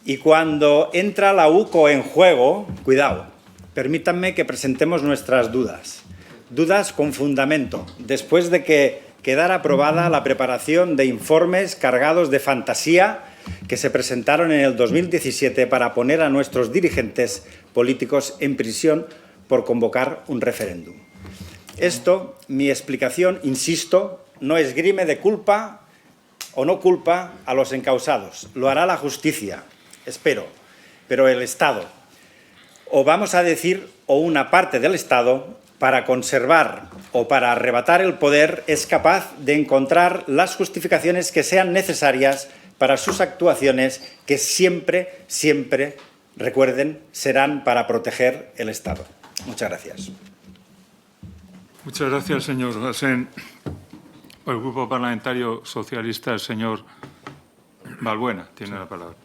Y cuando entra la UCO en juego, cuidado, permítanme que presentemos nuestras dudas. Dudas con fundamento, después de que quedara aprobada la preparación de informes cargados de fantasía que se presentaron en el 2017 para poner a nuestros dirigentes políticos en prisión por convocar un referéndum. Esto, mi explicación, insisto, no esgrime de culpa o no culpa a los encausados. Lo hará la justicia, espero, pero el Estado, o vamos a decir, o una parte del Estado, para conservar o para arrebatar el poder, es capaz de encontrar las justificaciones que sean necesarias para sus actuaciones, que siempre, siempre, recuerden, serán para proteger el Estado. Muchas gracias. Muchas gracias, señor Gassén. Por el Grupo Parlamentario Socialista, el señor Balbuena tiene la palabra.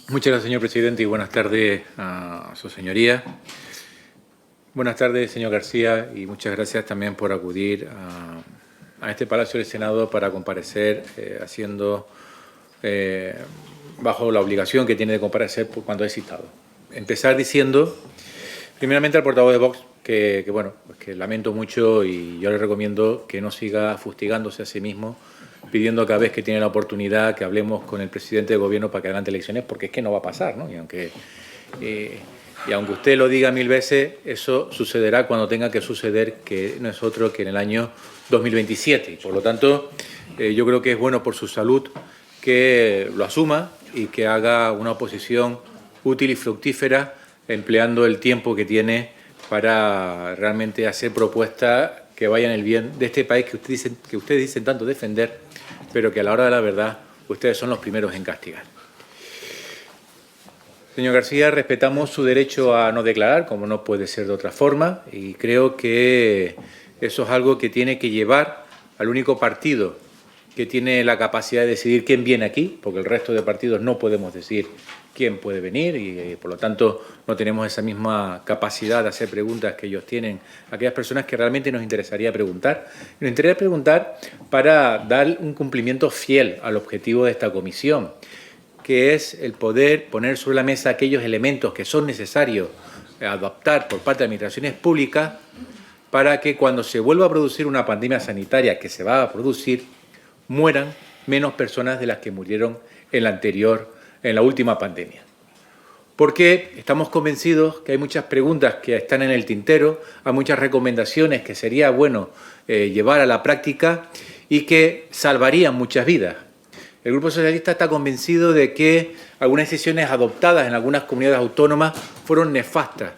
Muchas gracias, señor presidente, y buenas tardes a su señoría. Buenas tardes, señor García, y muchas gracias también por acudir a este Palacio del Senado para comparecer bajo la obligación que tiene de comparecer cuando es citado. Empezar diciendo, primeramente al portavoz de Vox, que lamento mucho y yo le recomiendo que no siga fustigándose a sí mismo, pidiendo cada vez que tiene la oportunidad que hablemos con el presidente del Gobierno para que adelante elecciones, porque es que no va a pasar, ¿no? Y aunque usted lo diga 1000 veces, eso sucederá cuando tenga que suceder, que no es otro que en el año 2027. Y por lo tanto, yo creo que es bueno por su salud que lo asuma y que haga una oposición útil y fructífera, empleando el tiempo que tiene para realmente hacer propuestas que vayan en el bien de este país que ustedes dicen tanto defender, pero que a la hora de la verdad ustedes son los primeros en castigar. Señor García, respetamos su derecho a no declarar, como no puede ser de otra forma, y creo que eso es algo que tiene que llevar al único partido que tiene la capacidad de decidir quién viene aquí, porque el resto de partidos no podemos decir quién puede venir y por lo tanto no tenemos esa misma capacidad de hacer preguntas que ellos tienen a aquellas personas que realmente nos interesaría preguntar. Nos interesaría preguntar para dar un cumplimiento fiel al objetivo de esta comisión, que es el poder poner sobre la mesa aquellos elementos que son necesarios adoptar por parte de administraciones públicas para que cuando se vuelva a producir una pandemia sanitaria, que se va a producir, mueran menos personas de las que murieron en la última pandemia. Porque estamos convencidos que hay muchas preguntas que están en el tintero, hay muchas recomendaciones que sería bueno llevar a la práctica y que salvarían muchas vidas. El Grupo Socialista está convencido de que algunas decisiones adoptadas en algunas comunidades autónomas fueron nefastas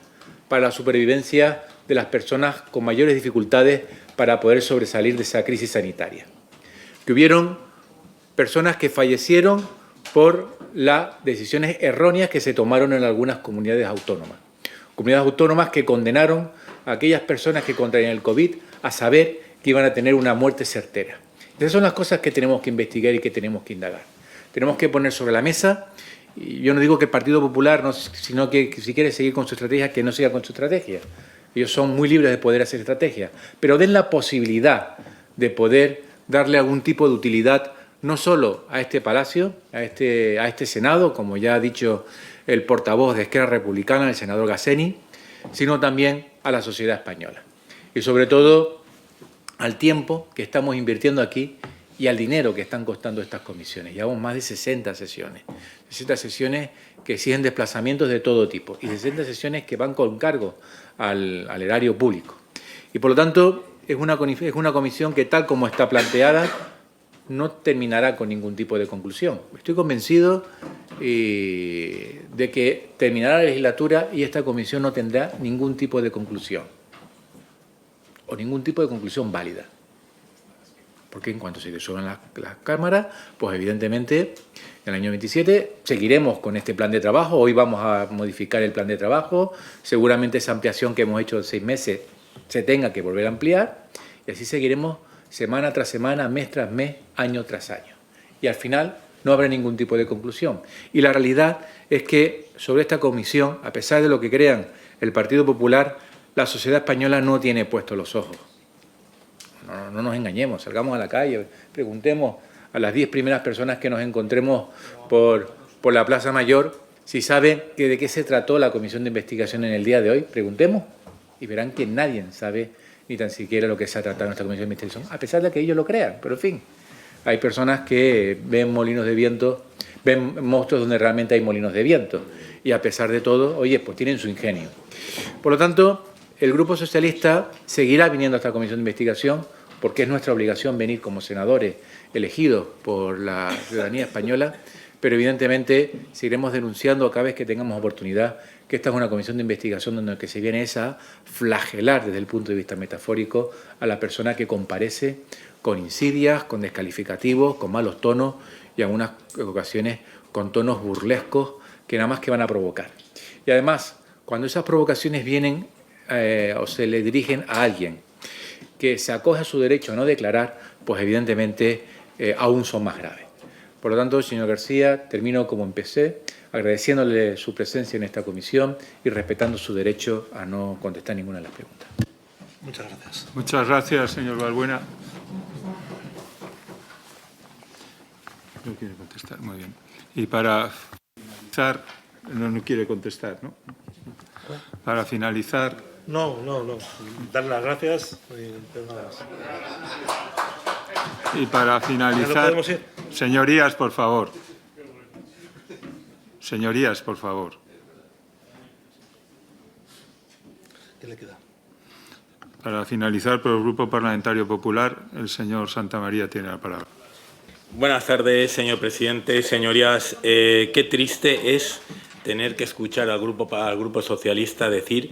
para la supervivencia de las personas con mayores dificultades para poder sobresalir de esa crisis sanitaria. Que hubieron personas que fallecieron por las decisiones erróneas que se tomaron en algunas comunidades autónomas. Comunidades autónomas que condenaron a aquellas personas que contraían el COVID a saber que iban a tener una muerte certera. Esas son las cosas que tenemos que investigar y que tenemos que indagar. Tenemos que poner sobre la mesa, y yo no digo que el Partido Popular, no, sino que si quiere seguir con su estrategia, que no siga con su estrategia. Ellos son muy libres de poder hacer estrategia, pero den la posibilidad de poder darle algún tipo de utilidad no solo a este Palacio, a este Senado, como ya ha dicho el portavoz de Esquerra Republicana, el senador Gasseni, sino también a la sociedad española. Y sobre todo al tiempo que estamos invirtiendo aquí y al dinero que están costando estas comisiones. Llevamos más de 60 sesiones. 60 sesiones que exigen desplazamientos de todo tipo y 60 sesiones que van con cargo al erario público. Y por lo tanto es una comisión que, tal como está planteada, no terminará con ningún tipo de conclusión. Estoy convencido de que terminará la legislatura y esta comisión no tendrá ningún tipo de conclusión o ningún tipo de conclusión válida. Porque en cuanto se disuelvan las cámaras, pues evidentemente en el año 27 seguiremos con este plan de trabajo. Hoy vamos a modificar el plan de trabajo. Seguramente esa ampliación que hemos hecho de 6 meses se tenga que volver a ampliar. Y así seguiremos semana tras semana, mes tras mes, año tras año. Y al final no habrá ningún tipo de conclusión. Y la realidad es que sobre esta comisión, a pesar de lo que crean el Partido Popular, la sociedad española no tiene puestos los ojos. No nos engañemos, salgamos a la calle, preguntemos a las 10 primeras personas que nos encontremos por la Plaza Mayor si saben de qué se trató la comisión de investigación en el día de hoy. Preguntemos y verán que nadie sabe ni tan siquiera lo que se ha tratado en esta comisión de investigación, a pesar de que ellos lo crean. Pero, en fin, hay personas que ven molinos de viento, ven monstruos donde realmente hay molinos de viento. Y a pesar de todo, oye, pues tienen su ingenio. Por lo tanto, el Grupo Socialista seguirá viniendo a esta comisión de investigación porque es nuestra obligación venir como senadores elegidos por la ciudadanía española, pero evidentemente seguiremos denunciando cada vez que tengamos oportunidad que esta es una comisión de investigación donde lo que se viene es a flagelar desde el punto de vista metafórico a la persona que comparece con insidias, con descalificativos, con malos tonos y en algunas ocasiones con tonos burlescos que nada más que van a provocar. Y además, cuando esas provocaciones vienen o se le dirigen a alguien que se acoge a su derecho a no declarar, pues evidentemente aún son más graves. Por lo tanto, señor García, termino como empecé, agradeciéndole su presencia en esta comisión y respetando su derecho a no contestar ninguna de las preguntas. Muchas gracias. Muchas gracias, señor Balbuena. No quiere contestar, muy bien. Y para finalizar, no quiere contestar, ¿no? Para finalizar... No. Dar las gracias y nada más. Y para finalizar, señorías, por favor. Señorías, por favor. ¿Qué le queda? Para finalizar, por el Grupo Parlamentario Popular, el señor Santamaría tiene la palabra. Buenas tardes, señor presidente. Señorías, qué triste es tener que escuchar al Grupo Socialista decir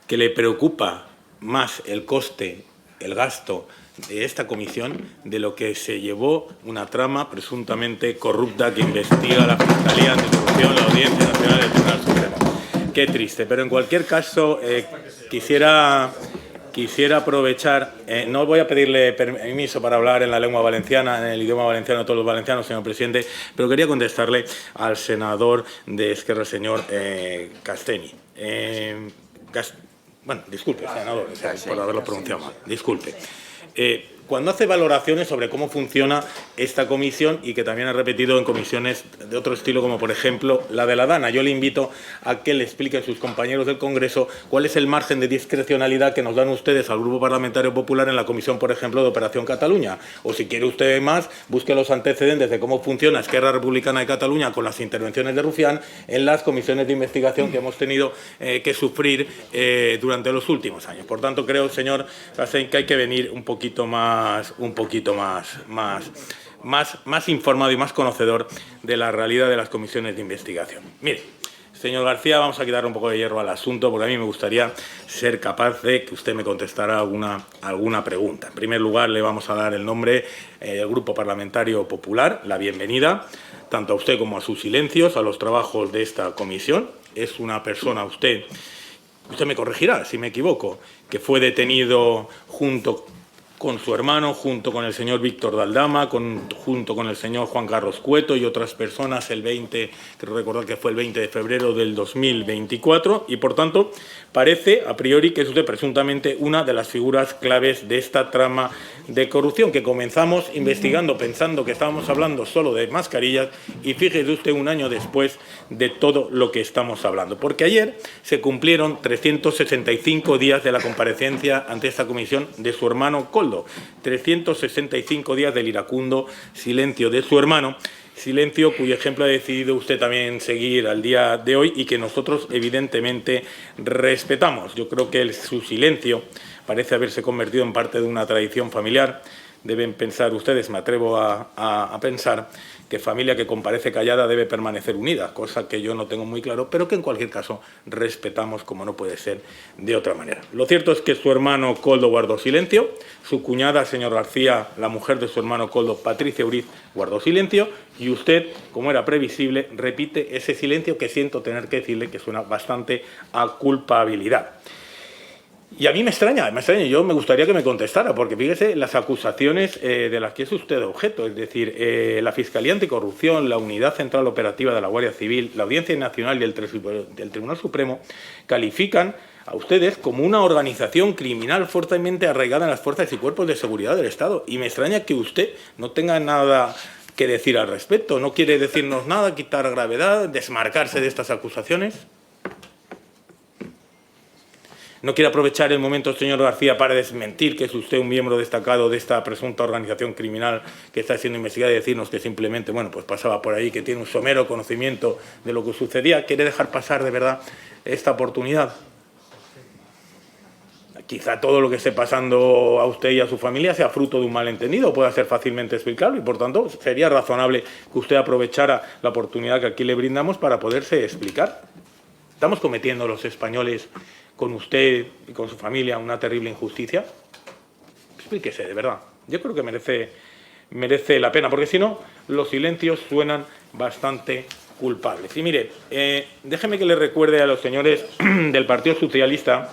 que le preocupa más el coste, el gasto de esta comisión de lo que se llevó una trama presuntamente corrupta que investiga la Fiscalía Anticorrupción, la Audiencia Nacional y el Tribunal Supremo. Qué triste, pero en cualquier caso quisiera aprovechar, no voy a pedirle permiso para hablar en la lengua valenciana, en el idioma valenciano de todos los valencianos, señor presidente, pero quería contestarle al senador de Esquerra, señor Casteni. Bueno, disculpe, senador, por haberlo pronunciado mal, disculpe. Cuando hace valoraciones sobre cómo funciona esta comisión y que también ha repetido en comisiones de otro estilo, como por ejemplo la de la DANA, yo le invito a que le expliquen sus compañeros del Congreso cuál es el margen de discrecionalidad que nos dan ustedes al Grupo Parlamentario Popular en la comisión, por ejemplo, de Operación Cataluña. O si quiere usted más, busque los antecedentes de cómo funciona Esquerra Republicana de Cataluña con las intervenciones de Rufián en las comisiones de investigación que hemos tenido que sufrir durante los últimos años. Por tanto, creo, señor Gasseni, que hay que venir un poquito más más informado y más conocedor de la realidad de las comisiones de investigación. Mire, señor García, vamos a quitar un poco de hierro al asunto, porque a mí me gustaría ser capaz de que usted me contestara alguna pregunta. En primer lugar, le vamos a dar el nombre del Grupo Parlamentario Popular, la bienvenida, tanto a usted como a sus silencios, a los trabajos de esta comisión. Es una persona, usted me corregirá si me equivoco, que fue detenido junto con su hermano, junto con el señor Víctor de Aldama, junto con el señor Juan Carlos Cueto y otras personas creo recordar que fue el 20 de febrero del 2024, y por tanto parece a priori que es usted presuntamente una de las figuras claves de esta trama de corrupción que comenzamos investigando pensando que estábamos hablando solo de mascarillas, y fíjese usted un año después de todo lo que estamos hablando. Porque ayer se cumplieron 365 días de la comparecencia ante esta comisión de su hermano Koldo. 365 días del iracundo silencio de su hermano, silencio cuyo ejemplo ha decidido usted también seguir al día de hoy y que nosotros evidentemente respetamos. Yo creo que su silencio parece haberse convertido en parte de una tradición familiar. Deben pensar ustedes, me atrevo a pensar, que familia que comparece callada debe permanecer unida, cosa que yo no tengo muy claro, pero que en cualquier caso respetamos como no puede ser de otra manera. Lo cierto es que su hermano Koldo guardó silencio, su cuñada, señor García, la mujer de su hermano Koldo, Patricia Uriz, guardó silencio, y usted, como era previsible, repite ese silencio que siento tener que decirle que suena bastante a culpabilidad. Y a mí me extraña, yo me gustaría que me contestara, porque fíjese las acusaciones de las que es usted objeto, es decir, la Fiscalía Anticorrupción, la Unidad Central Operativa de la Guardia Civil, la Audiencia Nacional y el Tribunal Supremo califican a ustedes como una organización criminal fuertemente arraigada en las fuerzas y cuerpos de seguridad del Estado. Y me extraña que usted no tenga nada que decir al respecto, no quiere decirnos nada, quitar gravedad, desmarcarse de estas acusaciones. ¿No quiere aprovechar el momento, señor García, para desmentir que es usted un miembro destacado de esta presunta organización criminal que está siendo investigada y decirnos que simplemente, bueno, pues pasaba por ahí, que tiene un somero conocimiento de lo que sucedía? ¿Quiere dejar pasar de verdad esta oportunidad? Quizá todo lo que esté pasando a usted y a su familia sea fruto de un malentendido, pueda ser fácilmente explicable, y por tanto sería razonable que usted aprovechara la oportunidad que aquí le brindamos para poderse explicar. ¿Estamos cometiendo los españoles con usted y con su familia una terrible injusticia? Explíquese, de verdad. Yo creo que merece la pena, porque si no, los silencios suenan bastante culpables. Y mire, déjeme que le recuerde a los señores del Partido Socialista,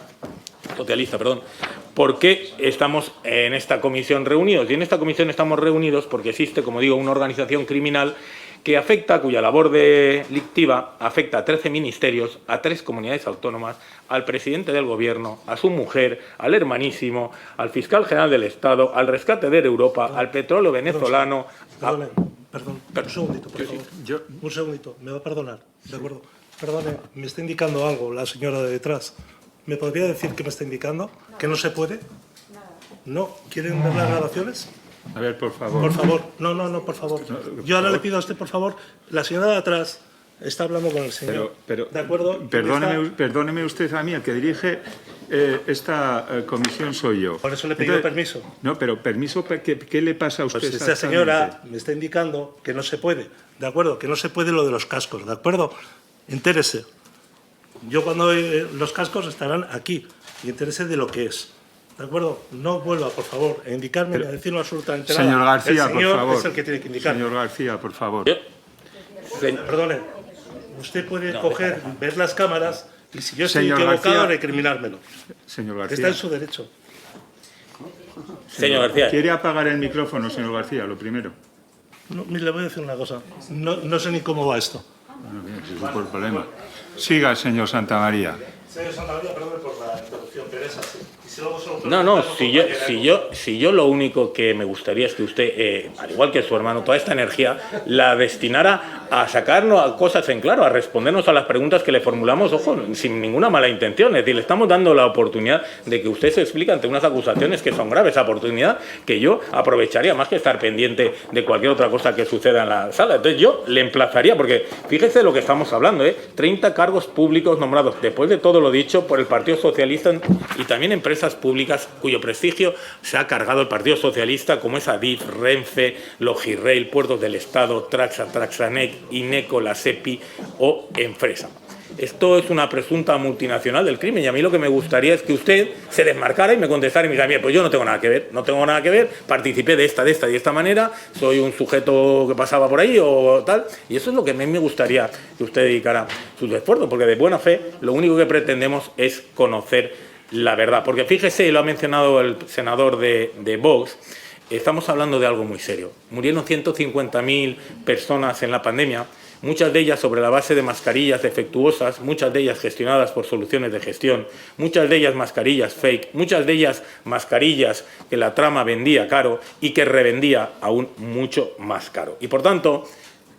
por qué estamos en esta comisión reunidos. Y en esta comisión estamos reunidos porque existe, como digo, una organización criminal cuya labor delictiva afecta a 13 ministerios, a 3 comunidades autónomas, al presidente del Gobierno, a su mujer, al hermanísimo, al fiscal general del Estado, al rescate de Europa, al petróleo venezolano... Perdón, un segundito, por favor. Un segundito, me va a perdonar, ¿de acuerdo? Perdone, me está indicando algo la señora de detrás. ¿Me podría decir qué me está indicando? ¿Que no se puede? ¿No? ¿Quieren ver las grabaciones? A ver, por favor. Por favor. No, por favor. Yo ahora le pido a usted, por favor, la señora de atrás está hablando con el señor. Pero ¿de acuerdo? Perdóneme usted a mí, el que dirige esta comisión soy yo. Por eso le he pedido permiso. No, pero permiso, ¿qué le pasa a usted? Pues esta señora me está indicando que no se puede, ¿de acuerdo? Que no se puede lo de los cascos, ¿de acuerdo? Entérese. Yo cuando los cascos estarán aquí, y entérese de lo que es. ¿De acuerdo? No vuelva, por favor, a indicarme, a decirlo absolutamente nada. Señor García, el señor por favor. es el que tiene que indicar. Señor García, por favor. Perdone, usted puede ver las cámaras y si yo estoy Señor equivocado, García, recriminármelo. Señor García. Está en su derecho. Señor García. ¿Quiere apagar el micrófono, señor García, lo primero? No, mire, le voy a decir una cosa. No sé ni cómo va esto. Bueno, bien, ese es el problema. Siga, señor Santamaría. Señor Santamaría, perdone por la interrupción, pero es así. No, si yo lo único que me gustaría es que usted, al igual que su hermano, toda esta energía la destinara a sacarnos a cosas en claro, a respondernos a las preguntas que le formulamos, ojo, sin ninguna mala intención. Es decir, le estamos dando la oportunidad de que usted se explique ante unas acusaciones que son graves, esa oportunidad que yo aprovecharía más que estar pendiente de cualquier otra cosa que suceda en la sala. Entonces yo le emplazaría, porque fíjese de lo que estamos hablando, 30 cargos públicos nombrados, después de todo lo dicho por el Partido Socialista y también empresas empresas públicas cuyo prestigio se ha cargado el Partido Socialista, como es Adif, Renfe, Logirrail, Puertos del Estado, Traxa, Traxanet, Ineco, la SEPI o Enfresa. Esto es una presunta multinacional del crimen y a mí lo que me gustaría es que usted se desmarcara y me contestara y me dijera, bien, pues yo no tengo nada que ver, participé de esta y de esta manera, soy un sujeto que pasaba por ahí o tal, y eso es lo que a mí me gustaría que usted dedicara sus esfuerzos, porque de buena fe lo único que pretendemos es conocer la verdad, porque fíjese, lo ha mencionado el senador de Vox, estamos hablando de algo muy serio. Murieron 150.000 personas en la pandemia, muchas de ellas sobre la base de mascarillas defectuosas, muchas de ellas gestionadas por soluciones de gestión, muchas de ellas mascarillas fake, muchas de ellas mascarillas que la trama vendía caro y que revendía aún mucho más caro. Y por tanto,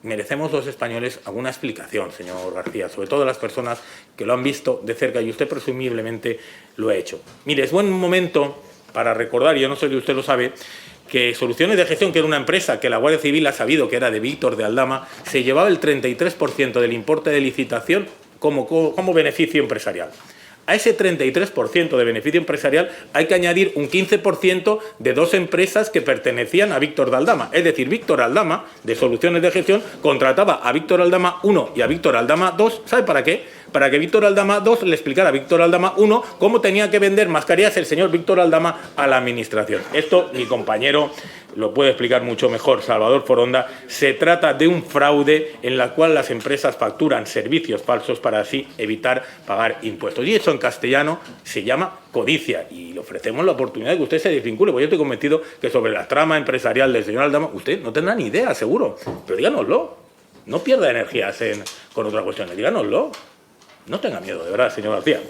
merecemos los españoles alguna explicación, señor García, sobre todo las personas que lo han visto de cerca y usted presumiblemente lo ha hecho. Mire, es buen momento para recordar, y yo no sé si usted lo sabe, que Soluciones de Gestión, que era una empresa que la Guardia Civil ha sabido que era de Víctor de Aldama, se llevaba el 33% del importe de licitación como beneficio empresarial. A ese 33% de beneficio empresarial hay que añadir un 15% de dos empresas que pertenecían a Víctor de Aldama. Es decir, Víctor Aldama, de Soluciones de Gestión, contrataba a Víctor Aldama 1 y a Víctor Aldama 2. ¿Sabe para qué? Para que Víctor Aldama 2 le explicara a Víctor Aldama 1 cómo tenía que vender mascarillas el señor Víctor Aldama a la Administración. Esto, mi compañero lo puede explicar mucho mejor, Salvador Foronda. Se trata de un fraude en el cual las empresas facturan servicios falsos para así evitar pagar impuestos. Y eso en castellano se llama codicia. Y le ofrecemos la oportunidad de que usted se desvincule, porque yo estoy convencido que sobre la trama empresarial del señor Aldama usted no tendrá ni idea, seguro. Pero díganoslo. No pierda energías con otras cuestiones. Díganoslo. No tenga miedo, de verdad, señor García.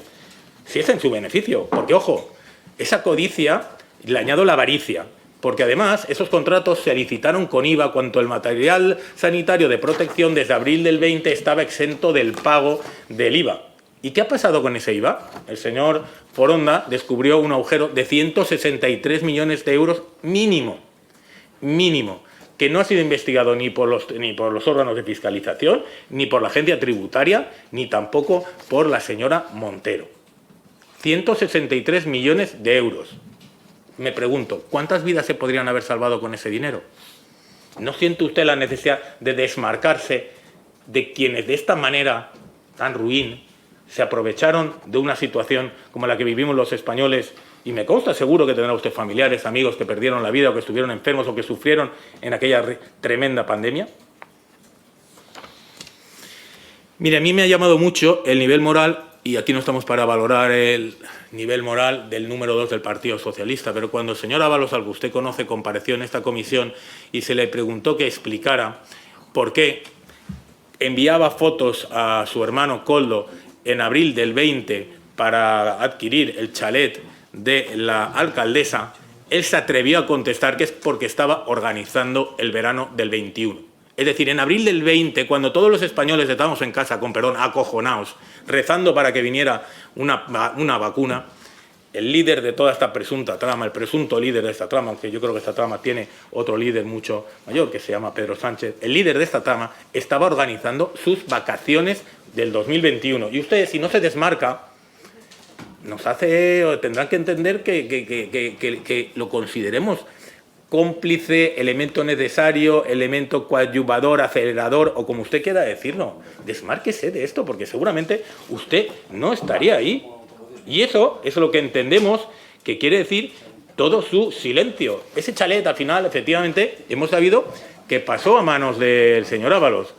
Si es en su beneficio. Porque, ojo, esa codicia le añado la avaricia. Porque además esos contratos se licitaron con IVA cuando el material sanitario de protección desde abril del 20 estaba exento del pago del IVA. ¿Y qué ha pasado con ese IVA? El señor Foronda descubrió un agujero de 163 millones de euros mínimo, que no ha sido investigado ni por los órganos de fiscalización, ni por la agencia tributaria, ni tampoco por la señora Montero. 163 millones de euros. Me pregunto, ¿cuántas vidas se podrían haber salvado con ese dinero? ¿No siente usted la necesidad de desmarcarse de quienes de esta manera tan ruin se aprovecharon de una situación como la que vivimos los españoles? Y me consta, seguro que tendrá usted familiares, amigos que perdieron la vida o que estuvieron enfermos o que sufrieron en aquella tremenda pandemia. Mire, a mí me ha llamado mucho el nivel moral, y aquí no estamos para valorar el nivel moral del número 2 del Partido Socialista, pero cuando el señor Ábalos, al que usted conoce, compareció en esta comisión y se le preguntó que explicara por qué enviaba fotos a su hermano Koldo en abril del 20 para adquirir el chalet de la alcaldesa, él se atrevió a contestar que es porque estaba organizando el verano del 21. Es decir, en abril del 20, cuando todos los españoles estábamos en casa, con perdón, acojonados, rezando para que viniera una vacuna, el líder de toda esta presunta trama, el presunto líder de esta trama, aunque yo creo que esta trama tiene otro líder mucho mayor, que se llama Pedro Sánchez, el líder de esta trama estaba organizando sus vacaciones del 2021. Y ustedes, si no se desmarca, tendrán que entender que lo consideremos cómplice, elemento necesario, elemento coadyuvador, acelerador, o como usted quiera decirlo. Desmárquese de esto, porque seguramente usted no estaría ahí. Y eso es lo que entendemos que quiere decir todo su silencio. Ese chalet, al final, efectivamente, hemos sabido que pasó a manos del señor Ábalos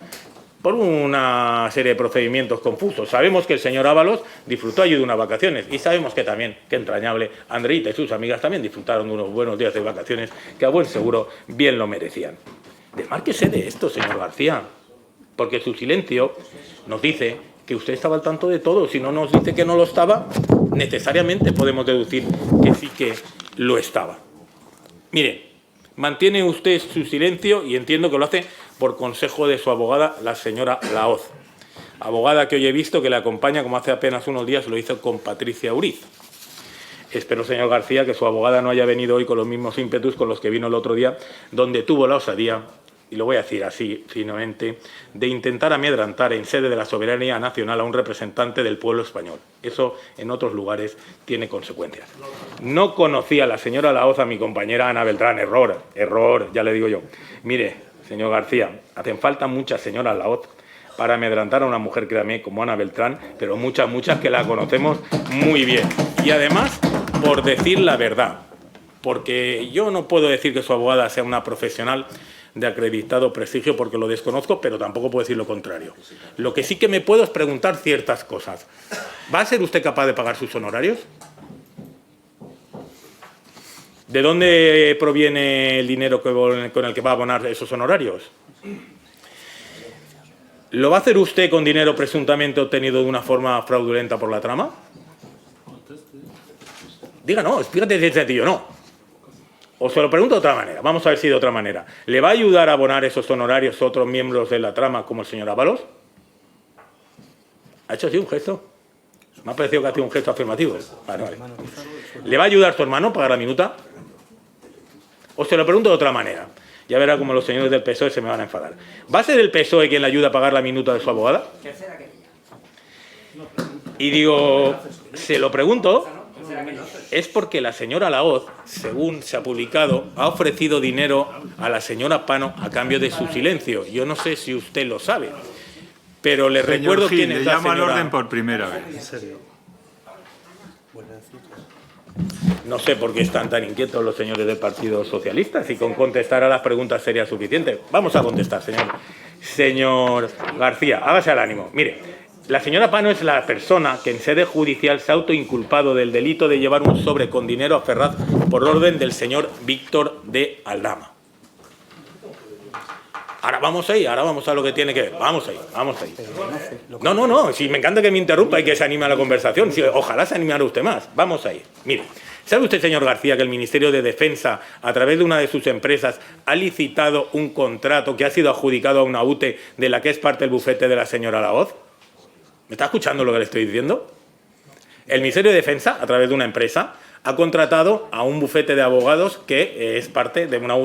por una serie de procedimientos confusos. Sabemos que el señor Ábalos disfrutó allí de unas vacaciones y sabemos que también, qué entrañable, Andreita y sus amigas también disfrutaron de unos buenos días de vacaciones que a buen seguro bien lo merecían. Desmárquese de esto, señor García, porque su silencio nos dice que usted estaba al tanto de todo. Si no nos dice que no lo estaba, necesariamente podemos deducir que sí que lo estaba. Mire, mantiene usted su silencio y entiendo que lo hace por consejo de su abogada, la señora Laoz. Abogada que hoy he visto que le acompaña, como hace apenas unos días lo hizo con Patricia Uriz. Espero, señor García, que su abogada no haya venido hoy con los mismos ímpetus con los que vino el otro día, donde tuvo la osadía y lo voy a decir así finamente, de intentar amedrentar en sede de la soberanía nacional a un representante del pueblo español. Eso en otros lugares tiene consecuencias. No conocía a la señora Laoz, a mi compañera Ana Beltrán. Error, ya le digo yo. Mire, señor García, hacen falta muchas señoras Laoz para amedrentar a una mujer, créame, como Ana Beltrán, pero muchas que la conocemos muy bien. Y además, por decir la verdad, porque yo no puedo decir que su abogada sea una profesional de acreditado prestigio porque lo desconozco, pero tampoco puedo decir lo contrario. Lo que sí que me puedo es preguntar ciertas cosas. ¿Va a ser usted capaz de pagar sus honorarios? ¿De dónde proviene el dinero con el que va a abonar esos honorarios? ¿Lo va a hacer usted con dinero presuntamente obtenido de una forma fraudulenta por la trama? Diga no, fíjate si es sencillo, no. O se lo pregunto de otra manera, vamos a ver si de otra manera. ¿Le va a ayudar a abonar esos honorarios a otros miembros de la trama como el señor Ábalos? ¿Ha hecho así un gesto? Me ha parecido que ha sido un gesto afirmativo. Vale. ¿Le va a ayudar su hermano a pagar la minuta? O se lo pregunto de otra manera. Ya verá cómo los señores del PSOE se me van a enfadar. ¿Va a ser el PSOE quien le ayuda a pagar la minuta de su abogada? Y digo, se lo pregunto, es porque la señora Laoz, según se ha publicado, ha ofrecido dinero a la señora Pano a cambio de su silencio. Yo no sé si usted lo sabe, pero le recuerdo Gil, quién es la señora... le llamo al orden por primera vez. En serio. No sé por qué están tan inquietos los señores del Partido Socialista, si con contestar a las preguntas sería suficiente. Vamos a contestar, señor García, hágase al ánimo. Mire, la señora Pano es la persona que en sede judicial se ha autoinculpado del delito de llevar un sobre con dinero a Ferraz por orden del señor Víctor de Aldama. Ahora vamos ahí, ahora vamos a lo que tiene que ver. Vamos ahí. No, si me encanta que me interrumpa y que se anime a la conversación. Si, ojalá se animara usted más. Vamos ahí. Mire, ¿sabe usted, señor García, que el Ministerio de Defensa, a través de una de sus empresas, ha licitado un contrato que ha sido adjudicado a una UTE de la que es parte el bufete de la señora Laoz? ¿Me está escuchando lo que le estoy diciendo? El Ministerio de Defensa, a través de una empresa, ha contratado a un bufete de abogados que es parte de una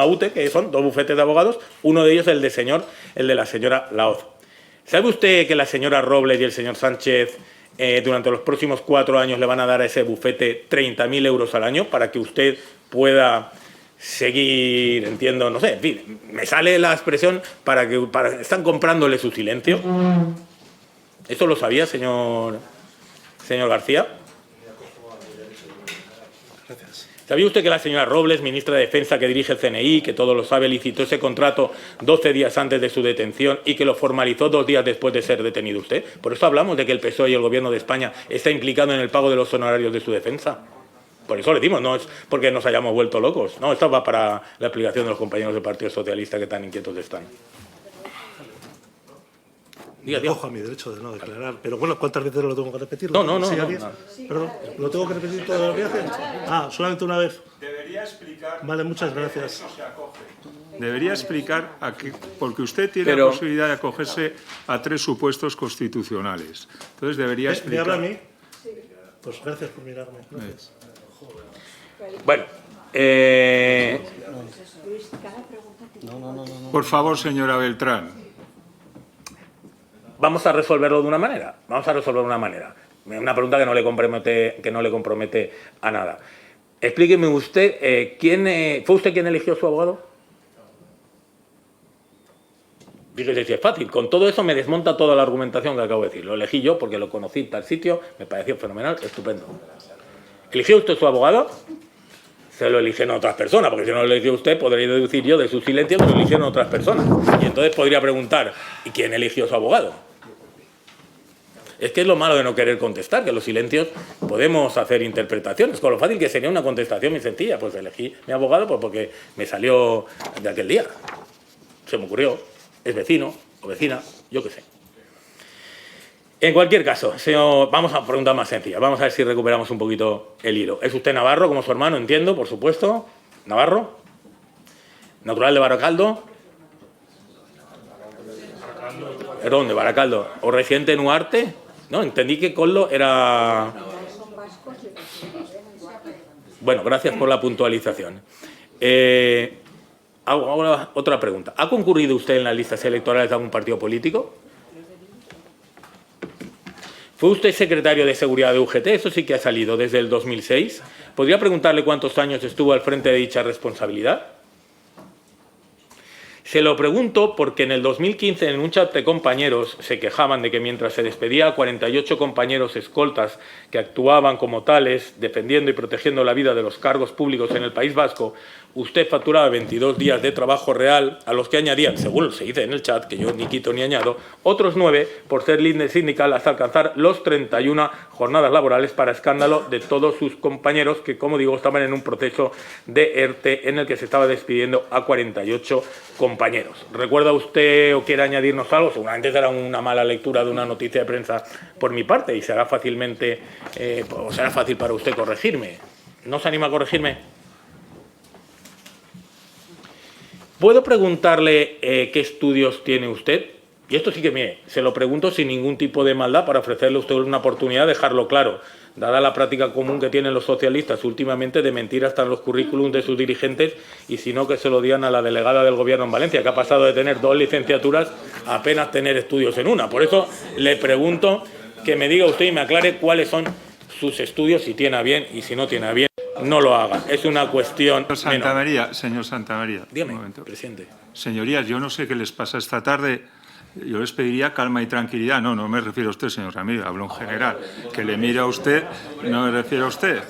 UTE, que son dos bufetes de abogados, uno de ellos el de la señora Laoz. ¿Sabe usted que la señora Robles y el señor Sánchez durante los próximos 4 años le van a dar a ese bufete 30.000 euros al año para que usted pueda seguir, entiendo, no sé, en fin, me sale la expresión están comprándole su silencio? ¿Eso lo sabía, señor García? ¿Sabía usted que la señora Robles, ministra de Defensa que dirige el CNI, que todo lo sabe, licitó ese contrato 12 días antes de su detención y que lo formalizó 2 días después de ser detenido usted? Por eso hablamos de que el PSOE y el Gobierno de España está implicado en el pago de los honorarios de su defensa. Por eso le dimos, no es porque nos hayamos vuelto locos. No, esto va para la explicación de los compañeros del Partido Socialista que tan inquietos están. Cojo a mi derecho de no declarar. Pero bueno, ¿cuántas veces lo tengo que repetir? No. Perdón, ¿lo tengo que repetir todos los viajes? Solamente una vez. Debería explicar... Vale, muchas gracias. Debería explicar, porque usted tiene la posibilidad de acogerse a 3 supuestos constitucionales. Entonces debería explicar... ¿Me habla a mí? Pues gracias por mirarme. Gracias. Bueno, Por favor, señora Beltrán. vamos a resolverlo de una manera. Una pregunta que no le compromete a nada. Explíqueme usted, ¿fue usted quien eligió a su abogado? Fíjese si es fácil. Con todo eso me desmonta toda la argumentación que acabo de decir. Lo elegí yo porque lo conocí en tal sitio, me pareció fenomenal, estupendo. ¿Eligió usted su abogado? Se lo eligieron otras personas, porque si no lo eligió usted, podría deducir yo de su silencio que lo eligieron otras personas. Y entonces podría preguntar, ¿y quién eligió su abogado? Es que es lo malo de no querer contestar, que los silencios podemos hacer interpretaciones, con lo fácil que sería una contestación muy sencilla. Pues elegí mi abogado porque me salió de aquel día. Se me ocurrió, es vecino o vecina, yo qué sé. En cualquier caso, señor, vamos a preguntar más sencilla. Vamos a ver si recuperamos un poquito el hilo. ¿Es usted navarro, como su hermano, entiendo, por supuesto? ¿Navarro? ¿Natural de Baracaldo? Perdón, de Baracaldo. ¿O residente en Huarte? No, entendí que Coldo era... Bueno, gracias por la puntualización. Hago ahora otra pregunta. ¿Ha concurrido usted en las listas electorales de algún partido político? ¿Fue usted secretario de Seguridad de UGT? Eso sí que ha salido desde el 2006. ¿Podría preguntarle cuántos años estuvo al frente de dicha responsabilidad? Se lo pregunto porque en el 2015 en un chat de compañeros se quejaban de que mientras se despedía a 48 compañeros escoltas que actuaban como tales, defendiendo y protegiendo la vida de los cargos públicos en el País Vasco, usted facturaba 22 días de trabajo real, a los que añadían, según se dice en el chat, que yo ni quito ni añado, otros 9 por ser líder sindical hasta alcanzar los 31 jornadas laborales, para escándalo de todos sus compañeros que, como digo, estaban en un proceso de ERTE en el que se estaba despidiendo a 48 compañeros. ¿Recuerda usted o quiere añadirnos algo? Seguramente será una mala lectura de una noticia de prensa por mi parte y será fácilmente, o será fácil para usted corregirme. ¿No se anima a corregirme? ¿Puedo preguntarle qué estudios tiene usted? Y esto sí que, mire, se lo pregunto sin ningún tipo de maldad para ofrecerle a usted una oportunidad de dejarlo claro, dada la práctica común que tienen los socialistas últimamente de mentir hasta en los currículums de sus dirigentes, y si no, que se lo digan a la delegada del Gobierno en Valencia, que ha pasado de tener 2 licenciaturas a apenas tener estudios en una. Por eso le pregunto que me diga usted y me aclare cuáles son sus estudios, si tiene a bien, y si no tiene a bien, no lo haga. Es una cuestión... Señor Santamaría, dígame, un momento. presidente. Señorías, yo no sé qué les pasa esta tarde. Yo les pediría calma y tranquilidad. No me refiero a usted, señor Ramírez, hablo en general. Que le mire a usted, no me refiero a usted.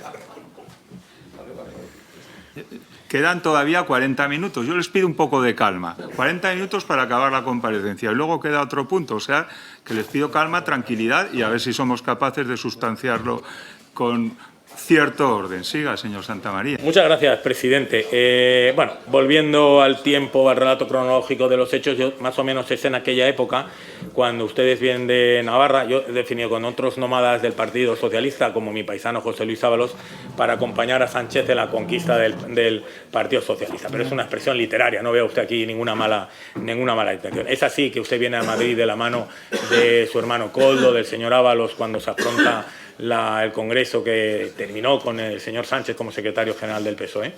Quedan todavía 40 minutos. Yo les pido un poco de calma. 40 minutos para acabar la comparecencia. Y luego queda otro punto. O sea, que les pido calma, tranquilidad y a ver si somos capaces de sustanciarlo con cierto orden. Siga, señor Santamaría. Muchas gracias, presidente. Bueno, volviendo al tiempo, al relato cronológico de los hechos, yo más o menos es en aquella época, cuando ustedes vienen de Navarra, yo he definido con otros nómadas del Partido Socialista, como mi paisano José Luis Ábalos, para acompañar a Sánchez en la conquista del Partido Socialista. Pero es una expresión literaria, no vea usted aquí ninguna mala intención. Es así que usted viene a Madrid de la mano de su hermano Koldo, del señor Ábalos, cuando se afronta el Congreso que terminó con el señor Sánchez como secretario general del PSOE.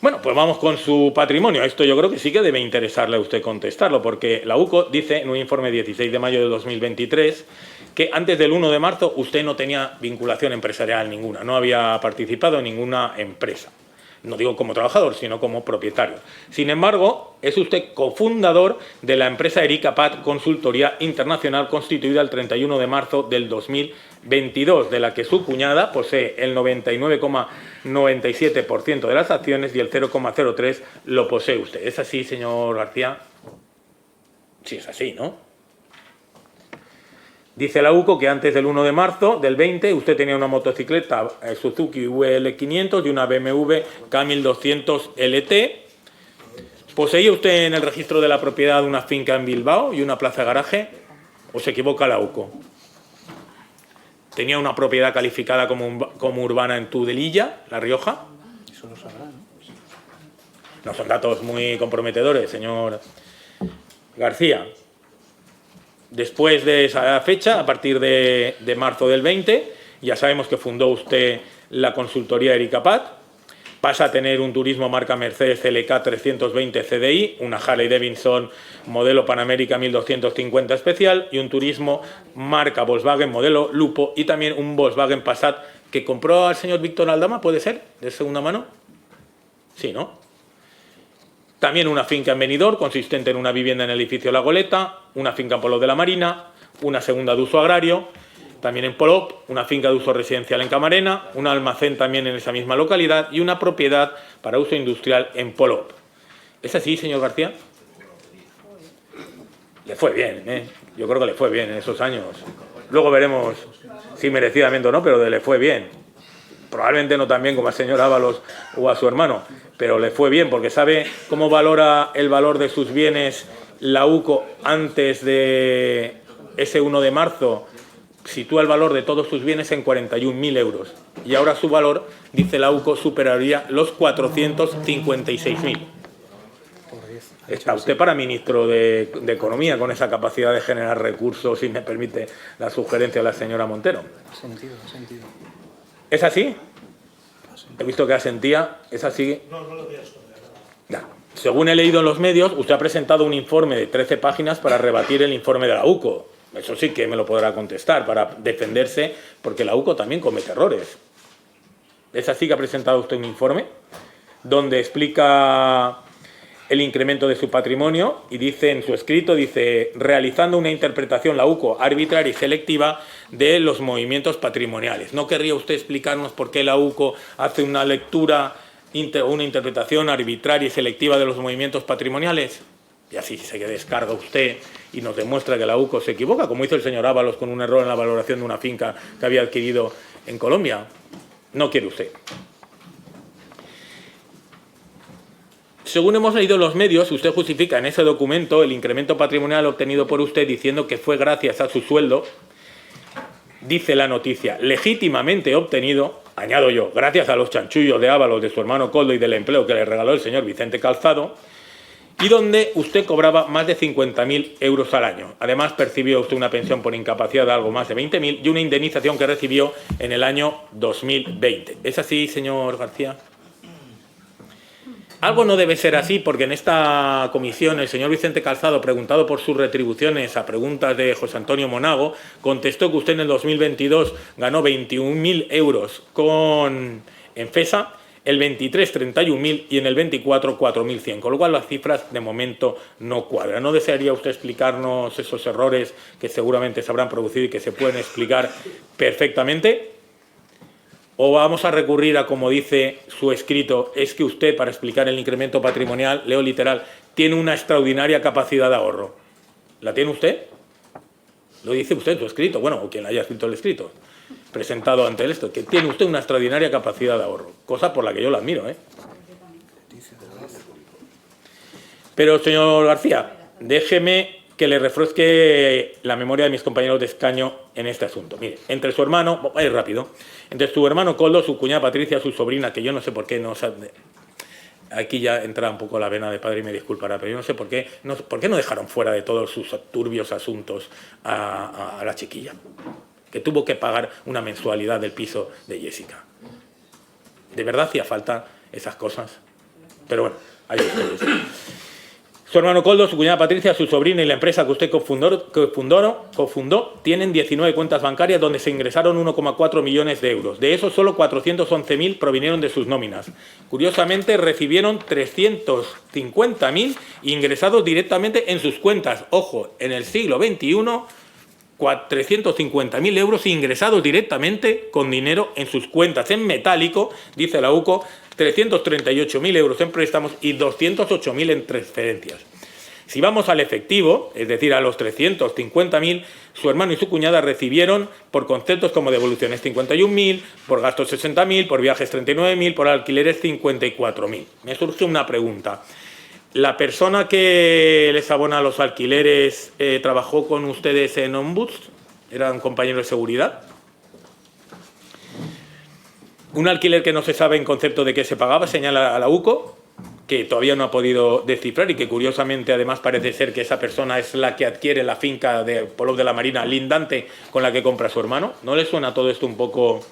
Bueno, pues vamos con su patrimonio. Esto yo creo que sí que debe interesarle a usted contestarlo, porque la UCO dice en un informe 16 de mayo de 2023 que antes del 1 de marzo usted no tenía vinculación empresarial ninguna, no había participado en ninguna empresa. No digo como trabajador, sino como propietario. Sin embargo, es usted cofundador de la empresa Ericapat Consultoría Internacional, constituida el 31 de marzo del 2022, de la que su cuñada posee el 99,97% de las acciones y el 0,03% lo posee usted. ¿Es así, señor García? Sí, es así, ¿no? Dice la UCO que antes del 1 de marzo del 20 usted tenía una motocicleta Suzuki VL500 y una BMW K1200 LT. ¿Poseía usted en el registro de la propiedad una finca en Bilbao y una plaza de garaje? ¿O se equivoca la UCO? ¿Tenía una propiedad calificada como urbana en Tudelilla, La Rioja? Eso lo sabrá, ¿no? No son datos muy comprometedores, señor García. Después de esa fecha, a partir de marzo del 20, ya sabemos que fundó usted la consultoría Ericapat, pasa a tener un turismo marca Mercedes CLK 320 CDI, una Harley Davidson modelo Pan America 1250 especial y un turismo marca Volkswagen modelo Lupo y también un Volkswagen Passat que compró al señor Víctor Aldama, ¿puede ser? ¿De segunda mano? Sí, ¿no? También una finca en Benidorm, consistente en una vivienda en el edificio La Goleta, una finca en Polop de la Marina, una segunda de uso agrario, también en Polop, una finca de uso residencial en Camarena, un almacén también en esa misma localidad y una propiedad para uso industrial en Polop. ¿Es así, señor García? Le fue bien, ¿eh? Yo creo que le fue bien en esos años. Luego veremos si merecidamente o no, pero le fue bien. Probablemente no tan bien como al señor Ábalos o a su hermano, pero le fue bien porque sabe cómo valora el valor de sus bienes la UCO antes de ese 1 de marzo. Sitúa el valor de todos sus bienes en 41.000 euros y ahora su valor, dice la UCO, superaría los 456.000. Está usted para ministro de Economía con esa capacidad de generar recursos, si me permite la sugerencia de la señora Montero. Sentido. ¿Es así? He visto que asentía. ¿Es así? No lo voy a esconder. Ya. Según he leído en los medios, usted ha presentado un informe de 13 páginas para rebatir el informe de la UCO. Eso sí que me lo podrá contestar, para defenderse, porque la UCO también comete errores. ¿Es así que ha presentado usted un informe donde explica el incremento de su patrimonio y dice en su escrito, dice, realizando una interpretación, la UCO, arbitraria y selectiva de los movimientos patrimoniales? ¿No querría usted explicarnos por qué la UCO hace una lectura, una interpretación arbitraria y selectiva de los movimientos patrimoniales? Y así se descarga usted y nos demuestra que la UCO se equivoca, como hizo el señor Ábalos con un error en la valoración de una finca que había adquirido en Colombia. No quiere usted. Según hemos leído en los medios, usted justifica en ese documento el incremento patrimonial obtenido por usted diciendo que fue gracias a su sueldo, dice la noticia, legítimamente obtenido, añado yo, gracias a los chanchullos de Ábalos, de su hermano Koldo y del empleo que le regaló el señor Vicente Calzado, y donde usted cobraba más de 50.000 euros al año. Además, percibió usted una pensión por incapacidad de algo más de 20.000 y una indemnización que recibió en el año 2020. ¿Es así, señor García? Algo no debe ser así, porque en esta comisión el señor Vicente Calzado, preguntado por sus retribuciones a preguntas de José Antonio Monago, contestó que usted en el 2022 ganó 21.000 euros en FESA, el 23 31.000 y en el 24 4.100, con lo cual las cifras de momento no cuadran. ¿No desearía usted explicarnos esos errores que seguramente se habrán producido y que se pueden explicar perfectamente? ¿O vamos a recurrir a, como dice su escrito, es que usted, para explicar el incremento patrimonial, leo literal, tiene una extraordinaria capacidad de ahorro? ¿La tiene usted? Lo dice usted en su escrito, bueno, o quien haya escrito el escrito, presentado ante esto, que tiene usted una extraordinaria capacidad de ahorro, cosa por la que yo la admiro, ¿eh? Pero, señor García, déjeme que le refresque la memoria de mis compañeros de escaño en este asunto. Mire, entre su hermano, es rápido, entre su hermano Koldo, su cuñada Patricia, su sobrina, que yo no sé por qué no sabe, aquí ya entra un poco la vena de padre y me disculpará, pero yo no sé por qué no dejaron fuera de todos sus turbios asuntos a la chiquilla, que tuvo que pagar una mensualidad del piso de Jessica. ¿De verdad hacía falta esas cosas? Pero bueno, ahí ustedes. Su hermano Koldo, su cuñada Patricia, su sobrina y la empresa que usted cofundó tienen 19 cuentas bancarias donde se ingresaron 1,4 millones de euros. De esos, solo 411.000 provinieron de sus nóminas. Curiosamente, recibieron 350.000 ingresados directamente en sus cuentas. Ojo, en el siglo XXI, 350.000 euros ingresados directamente con dinero en sus cuentas. En metálico, dice la UCO, 338.000 euros en préstamos y 208.000 en transferencias. Si vamos al efectivo, es decir, a los 350.000, su hermano y su cuñada recibieron por conceptos como devoluciones 51.000, por gastos 60.000, por viajes 39.000, por alquileres 54.000. Me surge una pregunta. ¿La persona que les abona los alquileres trabajó con ustedes en Ombuds? ¿Eran compañeros de seguridad? Un alquiler que no se sabe en concepto de qué se pagaba, señala a la UCO, que todavía no ha podido descifrar y que curiosamente además parece ser que esa persona es la que adquiere la finca de Polov de la Marina lindante con la que compra su hermano. ¿No le suena todo esto un poco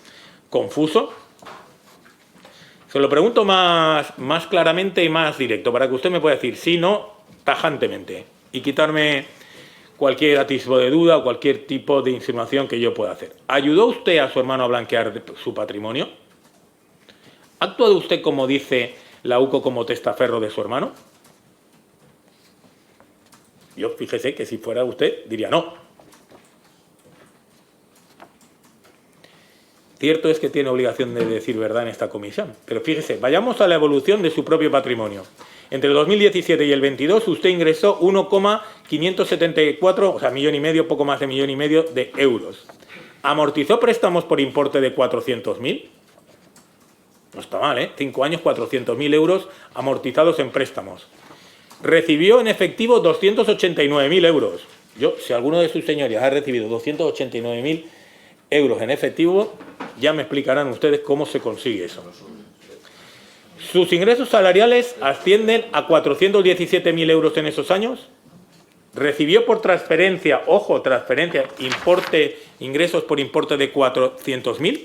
confuso? Se lo pregunto más claramente y más directo, para que usted me pueda decir sí, no, tajantemente, y quitarme cualquier atisbo de duda o cualquier tipo de insinuación que yo pueda hacer. ¿Ayudó usted a su hermano a blanquear su patrimonio? ¿Ha actuado usted, como dice la UCO, como testaferro de su hermano? Yo, fíjese que si fuera usted, diría no. Cierto es que tiene obligación de decir verdad en esta comisión, pero fíjese, vayamos a la evolución de su propio patrimonio. Entre el 2017 y el 22 usted ingresó 1,574, o sea, 1,5 millones, poco más de 1,5 millones de euros. ¿Amortizó préstamos por importe de 400.000? No está mal, ¿eh? 5 años, 400.000 euros amortizados en préstamos. Recibió en efectivo 289.000 euros. Yo, si alguno de sus señorías ha recibido 289.000 euros en efectivo, ya me explicarán ustedes cómo se consigue eso. Sus ingresos salariales ascienden a 417.000 euros en esos años. Recibió por transferencia, ojo, transferencia, ingresos por importe de 400.000.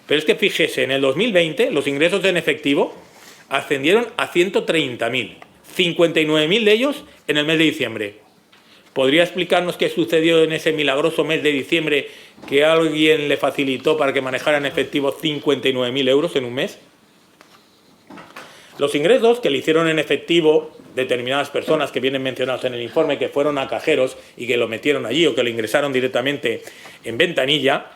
Pero es que fíjese, en el 2020 los ingresos en efectivo ascendieron a 130.000, 59.000 de ellos en el mes de diciembre. ¿Podría explicarnos qué sucedió en ese milagroso mes de diciembre que alguien le facilitó para que manejara en efectivo 59.000 euros en un mes? Los ingresos que le hicieron en efectivo determinadas personas que vienen mencionados en el informe, que fueron a cajeros y que lo metieron allí o que lo ingresaron directamente en ventanilla,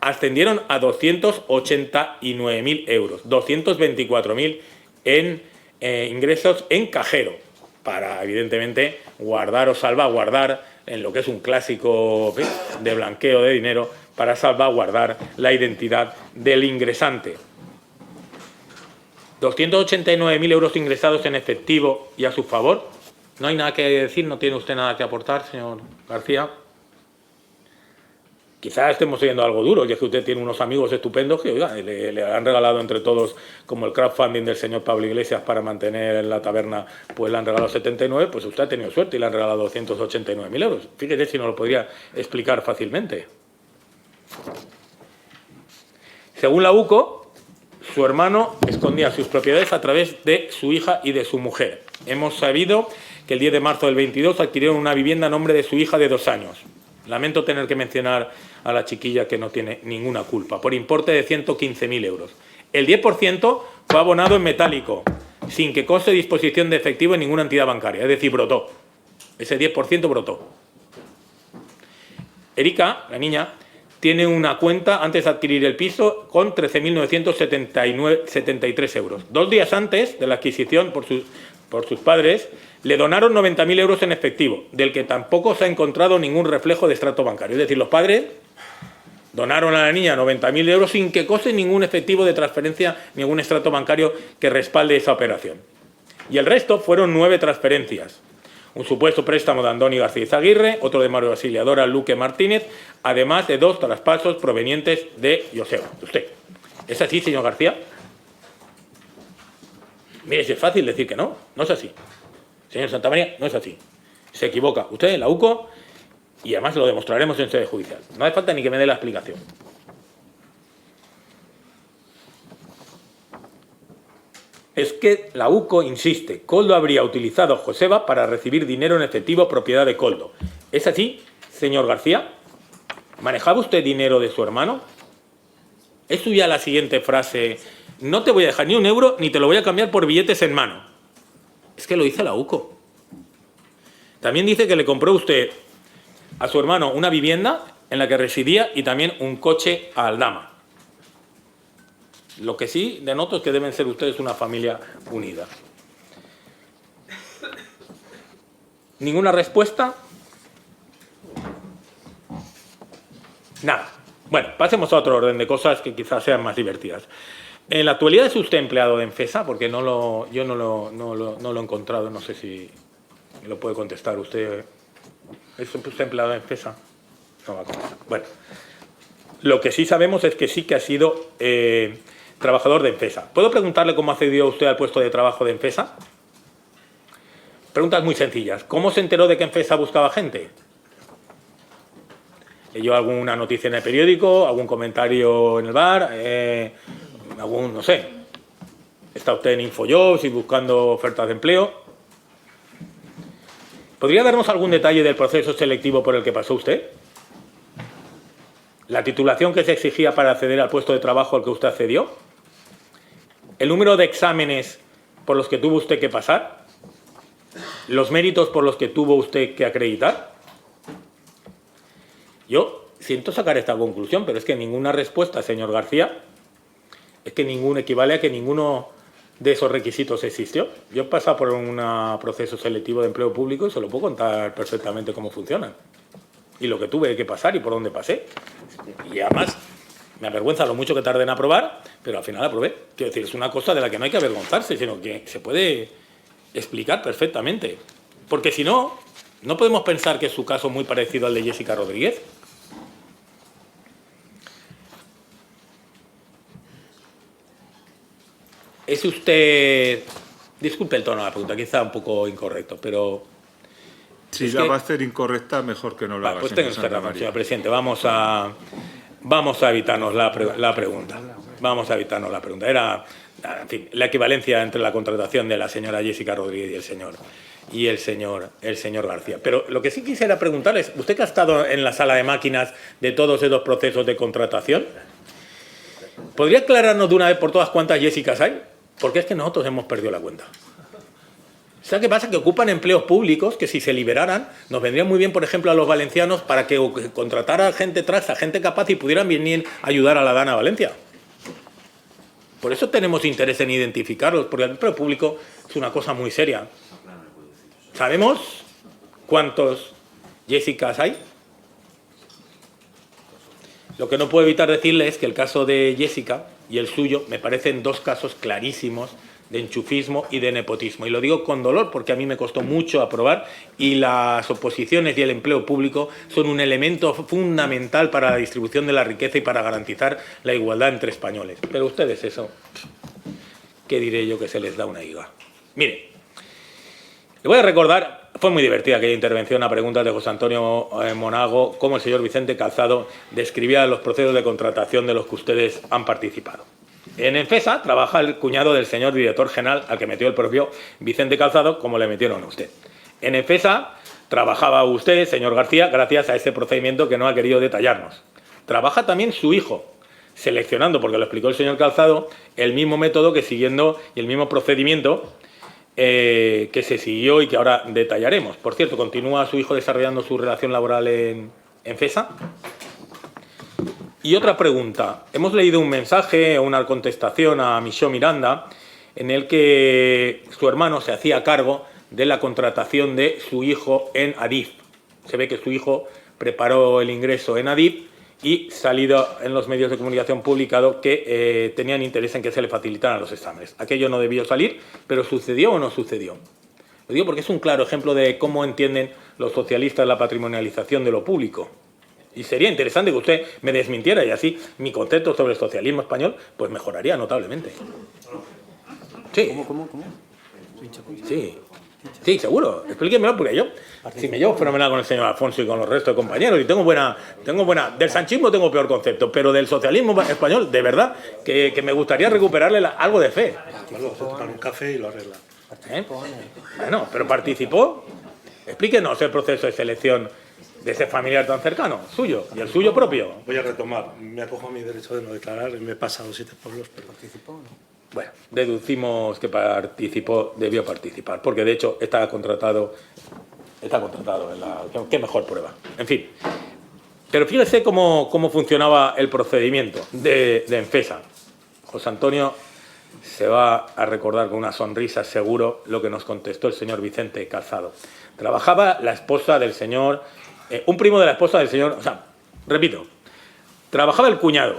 ascendieron a 289.000 euros, 224.000 en ingresos en cajero, para evidentemente guardar o salvaguardar en lo que es un clásico de blanqueo de dinero, para salvaguardar la identidad del ingresante. 289.000 euros ingresados en efectivo y a su favor. ¿No hay nada que decir? ¿No tiene usted nada que aportar, señor García? Quizás estemos oyendo algo duro, y es que usted tiene unos amigos estupendos que oiga, le han regalado entre todos, como el crowdfunding del señor Pablo Iglesias para mantener la taberna, pues le han regalado 79, pues usted ha tenido suerte y le han regalado 289.000 euros. Fíjese si no lo podría explicar fácilmente. Según la UCO, su hermano escondía sus propiedades a través de su hija y de su mujer. Hemos sabido que el 10 de marzo del 22 adquirieron una vivienda a nombre de su hija de 2 años. Lamento tener que mencionar a la chiquilla que no tiene ninguna culpa, por importe de 115.000 euros. El 10% fue abonado en metálico, sin que conste disposición de efectivo en ninguna entidad bancaria, es decir, brotó. Ese 10% brotó. Erika, la niña, tiene una cuenta antes de adquirir el piso con 13.973 euros. 2 días antes de la adquisición por sus padres, le donaron 90.000 euros en efectivo, del que tampoco se ha encontrado ningún reflejo de extracto bancario. Es decir, los padres donaron a la niña 90.000 euros sin que conste ningún efectivo de transferencia, ningún extracto bancario que respalde esa operación. Y el resto fueron 9 transferencias. Un supuesto préstamo de Andoni García Izaguirre, otro de Mario Auxiliadora Luque Martínez, además de 2 traspasos provenientes de Joseba, de usted. ¿Es así, señor García? Mire, si es fácil decir que no, no es así. Señor Santamaría, no es así. Se equivoca usted, la UCO, y además lo demostraremos en sede judicial. No hace falta ni que me dé la explicación. Es que la UCO insiste, Koldo habría utilizado a Joseba para recibir dinero en efectivo propiedad de Koldo. ¿Es así, señor García? ¿Manejaba usted dinero de su hermano? ¿Es suya la siguiente frase? No te voy a dejar ni un euro ni te lo voy a cambiar por billetes en mano. Es que lo dice la UCO. También dice que le compró usted a su hermano una vivienda en la que residía y también un coche a Aldama. Lo que sí denoto es que deben ser ustedes una familia unida. ¿Ninguna respuesta? Nada. Bueno, pasemos a otro orden de cosas que quizás sean más divertidas. En la actualidad es usted empleado de Enfesa, porque yo no lo he encontrado, no sé si me lo puede contestar usted. ¿Es usted empleado de Enfesa? No va a contestar. Bueno, lo que sí sabemos es que sí que ha sido trabajador de Enfesa. ¿Puedo preguntarle cómo accedió usted al puesto de trabajo de Enfesa? Preguntas muy sencillas. ¿Cómo se enteró de que Enfesa buscaba gente? ¿Leyó alguna noticia en el periódico? ¿Algún comentario en el bar? No sé. ¿Está usted en Infojobs y buscando ofertas de empleo? ¿Podría darnos algún detalle del proceso selectivo por el que pasó usted? ¿La titulación que se exigía para acceder al puesto de trabajo al que usted accedió? ¿El número de exámenes por los que tuvo usted que pasar? ¿Los méritos por los que tuvo usted que acreditar? Yo siento sacar esta conclusión, pero es que ninguna respuesta, señor García, es que equivale a que ninguno de esos requisitos existió. Yo he pasado por un proceso selectivo de empleo público y se lo puedo contar perfectamente cómo funcionan. Y lo que tuve que pasar y por dónde pasé. Y además, me avergüenza lo mucho que tardé en aprobar, pero al final aprobé. Quiero decir, es una cosa de la que no hay que avergonzarse, sino que se puede explicar perfectamente. Porque si no, no podemos pensar que es su caso muy parecido al de Jessica Rodríguez. ¿Es usted...? Disculpe el tono de la pregunta, quizá un poco incorrecto, pero... Si la va a hacer incorrecta, mejor que no la haga. Pues tenga usted razón, señor presidente. Vamos a evitarnos la pregunta. vamos a evitarnos la pregunta. Era, en fin, la equivalencia entre la contratación de la señora Jessica Rodríguez y el señor García. Pero lo que sí quisiera preguntarle es, usted que ha estado en la sala de máquinas de todos esos procesos de contratación, ¿podría aclararnos de una vez por todas cuántas Jessicas hay? Porque es que nosotros hemos perdido la cuenta. ¿Sabe qué pasa? Que ocupan empleos públicos que si se liberaran nos vendría muy bien, por ejemplo, a los valencianos para que contratara gente trans, a gente capaz y pudieran venir a ayudar a la Dana Valencia. Por eso tenemos interés en identificarlos, porque el empleo público es una cosa muy seria. ¿Sabemos cuántos Jessicas hay? Lo que no puedo evitar decirle es que el caso de Jessica y el suyo me parecen dos casos clarísimos de enchufismo y de nepotismo. Y lo digo con dolor porque a mí me costó mucho aprobar y las oposiciones y el empleo público son un elemento fundamental para la distribución de la riqueza y para garantizar la igualdad entre españoles. Pero ustedes eso, ¿qué diré yo que se les da una higa? Mire, le voy a recordar, fue muy divertida aquella intervención a preguntas de José Antonio Monago, cómo el señor Vicente Calzado describía los procesos de contratación de los que ustedes han participado. En Enfesa trabaja el cuñado del señor director general, al que metió el propio Vicente Calzado, como le metieron a usted. En Enfesa trabajaba usted, señor García, gracias a ese procedimiento que no ha querido detallarnos. Trabaja también su hijo, seleccionando, porque lo explicó el señor Calzado, el mismo método que siguiendo y el mismo procedimiento que se siguió y que ahora detallaremos. Por cierto, ¿continúa su hijo desarrollando su relación laboral en Enfesa? Y otra pregunta. Hemos leído un mensaje, una contestación a Michó Miranda, en el que su hermano se hacía cargo de la contratación de su hijo en Adif. Se ve que su hijo preparó el ingreso en Adif y salido en los medios de comunicación publicado que tenían interés en que se le facilitaran los exámenes. Aquello no debió salir, pero ¿sucedió o no sucedió? Lo digo porque es un claro ejemplo de cómo entienden los socialistas la patrimonialización de lo público. Y sería interesante que usted me desmintiera y así mi concepto sobre el socialismo español pues mejoraría notablemente. Sí. ¿Cómo? Sí, seguro. Explíquemelo porque yo, si me llevo fenomenal con el señor Alfonso y con los restos de compañeros y tengo buena, del sanchismo tengo peor concepto, pero del socialismo español, de verdad, que me gustaría recuperarle algo de fe. Bueno, se toman un café y lo arreglan. Bueno, pero participó. Explíquenos el proceso de selección de ese familiar tan cercano, suyo, y el suyo propio. Voy a retomar. Me acojo a mi derecho de no declarar y me he pasado 7 pueblos, pero participó, ¿no? Bueno, deducimos que participó, debió participar, porque de hecho está contratado en la... ¿Qué mejor prueba? En fin. Pero fíjese cómo funcionaba el procedimiento de Enfesa. José Antonio se va a recordar con una sonrisa seguro lo que nos contestó el señor Vicente Calzado. Trabajaba la esposa del señor... un primo de la esposa del señor... O sea, repito, trabajaba el cuñado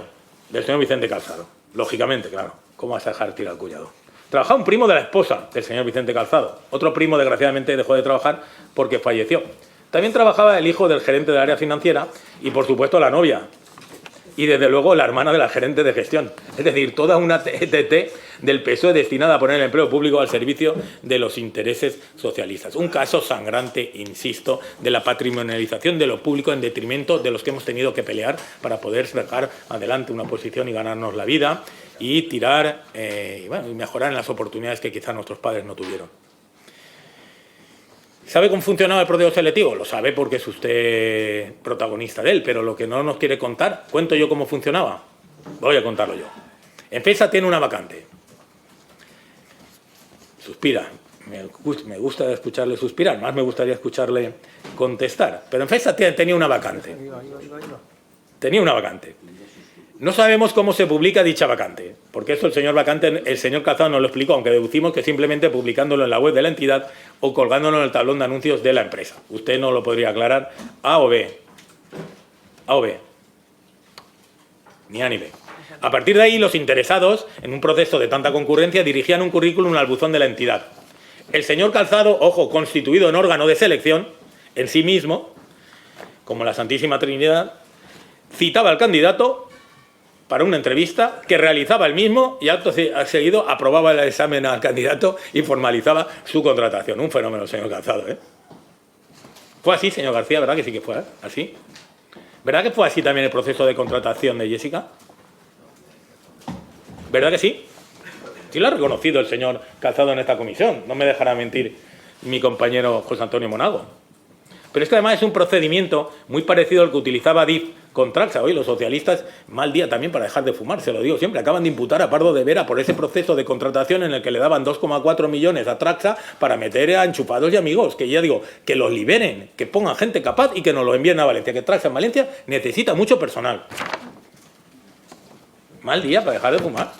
del señor Vicente Calzado. Lógicamente, claro. ¿Cómo vas a dejar tirar al cuñado? Trabajaba un primo de la esposa del señor Vicente Calzado. Otro primo, desgraciadamente, dejó de trabajar porque falleció. También trabajaba el hijo del gerente del área financiera y, por supuesto, la novia. Y, desde luego, la hermana de la gerente de gestión. Es decir, toda una TT del PSOE destinada a poner el empleo público al servicio de los intereses socialistas. Un caso sangrante, insisto, de la patrimonialización de lo público en detrimento de los que hemos tenido que pelear para poder sacar adelante una posición y ganarnos la vida y tirar y mejorar en las oportunidades que quizá nuestros padres no tuvieron. ¿Sabe cómo funcionaba el proceso selectivo? Lo sabe porque es usted protagonista de él, pero lo que no nos quiere contar, ¿cuento yo cómo funcionaba? Voy a contarlo yo. Enfesa tiene una vacante. Suspira. Me gusta escucharle suspirar, más me gustaría escucharle contestar. Pero Enfesa tenía una vacante. Tenía una vacante. No sabemos cómo se publica dicha vacante, porque eso el señor Calzado nos lo explicó, aunque deducimos que simplemente publicándolo en la web de la entidad o colgándolo en el tablón de anuncios de la empresa. Usted no lo podría aclarar. A o B. A o B. Ni A ni B. A partir de ahí, los interesados, en un proceso de tanta concurrencia, dirigían un currículum al buzón de la entidad. El señor Calzado, ojo, constituido en órgano de selección, en sí mismo, como la Santísima Trinidad, citaba al candidato para una entrevista que realizaba el mismo y acto seguido aprobaba el examen al candidato y formalizaba su contratación. Un fenómeno, señor Calzado, ¿eh? Fue así, señor García, ¿verdad que sí que fue así? ¿Verdad que fue así también el proceso de contratación de Jessica? ¿Verdad que sí? Sí lo ha reconocido el señor Calzado en esta comisión. No me dejará mentir mi compañero José Antonio Monago. Pero es que además es un procedimiento muy parecido al que utilizaba Adif con Traxa. Hoy los socialistas, mal día también para dejar de fumar, se lo digo siempre, acaban de imputar a Pardo de Vera por ese proceso de contratación en el que le daban 2,4 millones a Traxa para meter a enchufados y amigos, que ya digo, que los liberen, que pongan gente capaz y que nos lo envíen a Valencia, que Traxa en Valencia necesita mucho personal. Mal día para dejar de fumar.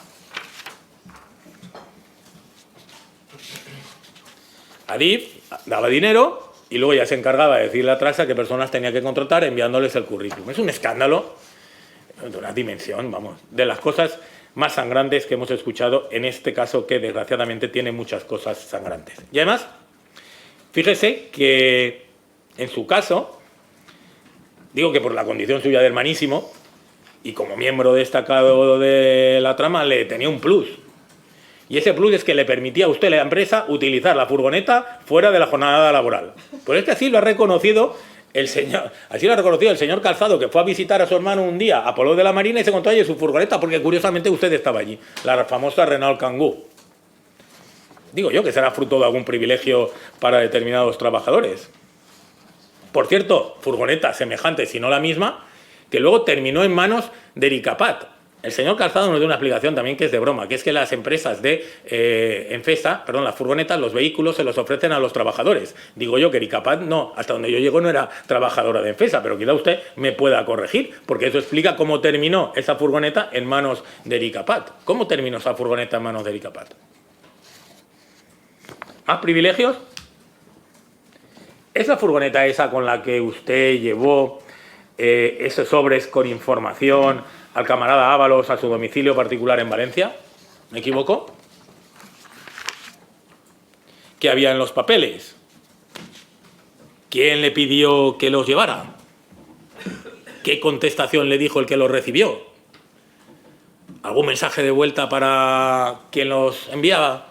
Adif daba dinero y luego ya se encargaba de decirle a Traxa qué personas tenía que contratar enviándoles el currículum. Es un escándalo de una dimensión, vamos, de las cosas más sangrantes que hemos escuchado en este caso, que desgraciadamente tiene muchas cosas sangrantes. Y además, fíjese que en su caso, digo que por la condición suya de hermanísimo y como miembro destacado de la trama le tenía un plus. Y ese plus es que le permitía a usted, la empresa, utilizar la furgoneta fuera de la jornada laboral. Pues es que así lo ha reconocido el señor Calzado, que fue a visitar a su hermano un día a Poló de la Marina y se encontró allí su furgoneta, porque curiosamente usted estaba allí, la famosa Renault Kangoo. Digo yo que será fruto de algún privilegio para determinados trabajadores. Por cierto, furgoneta semejante, si no la misma, que luego terminó en manos de Ericapat. El señor Calzado nos dio una explicación también que es de broma, que es que las empresas de Enfesa, las furgonetas, los vehículos se los ofrecen a los trabajadores. Digo yo que Ericapat no, hasta donde yo llego no era trabajadora de Enfesa, pero quizá usted me pueda corregir, porque eso explica cómo terminó esa furgoneta en manos de Ericapat. ¿Cómo terminó esa furgoneta en manos de Ericapat? ¿Más privilegios? ¿Es la furgoneta esa con la que usted llevó esos sobres con información al camarada Ábalos a su domicilio particular en Valencia? ¿Me equivoco? ¿Qué había en los papeles? ¿Quién le pidió que los llevara? ¿Qué contestación le dijo el que los recibió? ¿Algún mensaje de vuelta para quien los enviaba?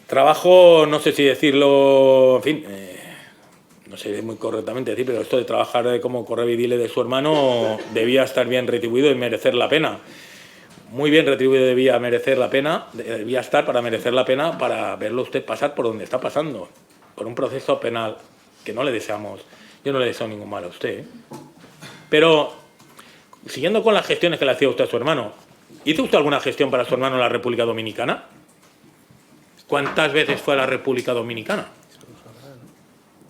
Trabajo, no sé si decirlo, en fin, no sé muy correctamente decir, pero esto de trabajar como correveidile de su hermano debía estar bien retribuido y merecer la pena. Muy bien retribuido debía estar para merecer la pena, para verlo usted pasar por donde está pasando, por un proceso penal que no le deseamos. Yo no le deseo ningún mal a usted, ¿eh? Pero, siguiendo con las gestiones que le hacía usted a su hermano, ¿hizo usted alguna gestión para su hermano en la República Dominicana? ¿Cuántas veces fue a la República Dominicana?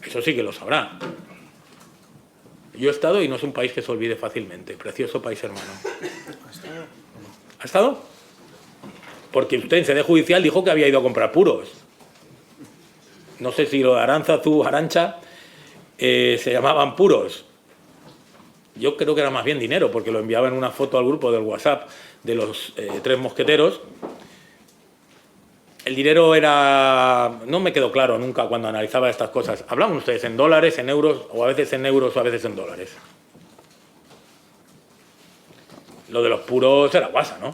Eso sí que lo sabrá. Yo he estado y no es un país que se olvide fácilmente. Precioso país hermano. ¿Ha estado? Porque usted en sede judicial dijo que había ido a comprar puros. No sé si lo de Aránzazu, Arancha, se llamaban puros. Yo creo que era más bien dinero, porque lo enviaba en una foto al grupo del WhatsApp de los tres mosqueteros. El dinero era... No me quedó claro nunca cuando analizaba estas cosas. ¿Hablaban ustedes en dólares, en euros, o a veces en euros o a veces en dólares? Lo de los puros era guasa, ¿no?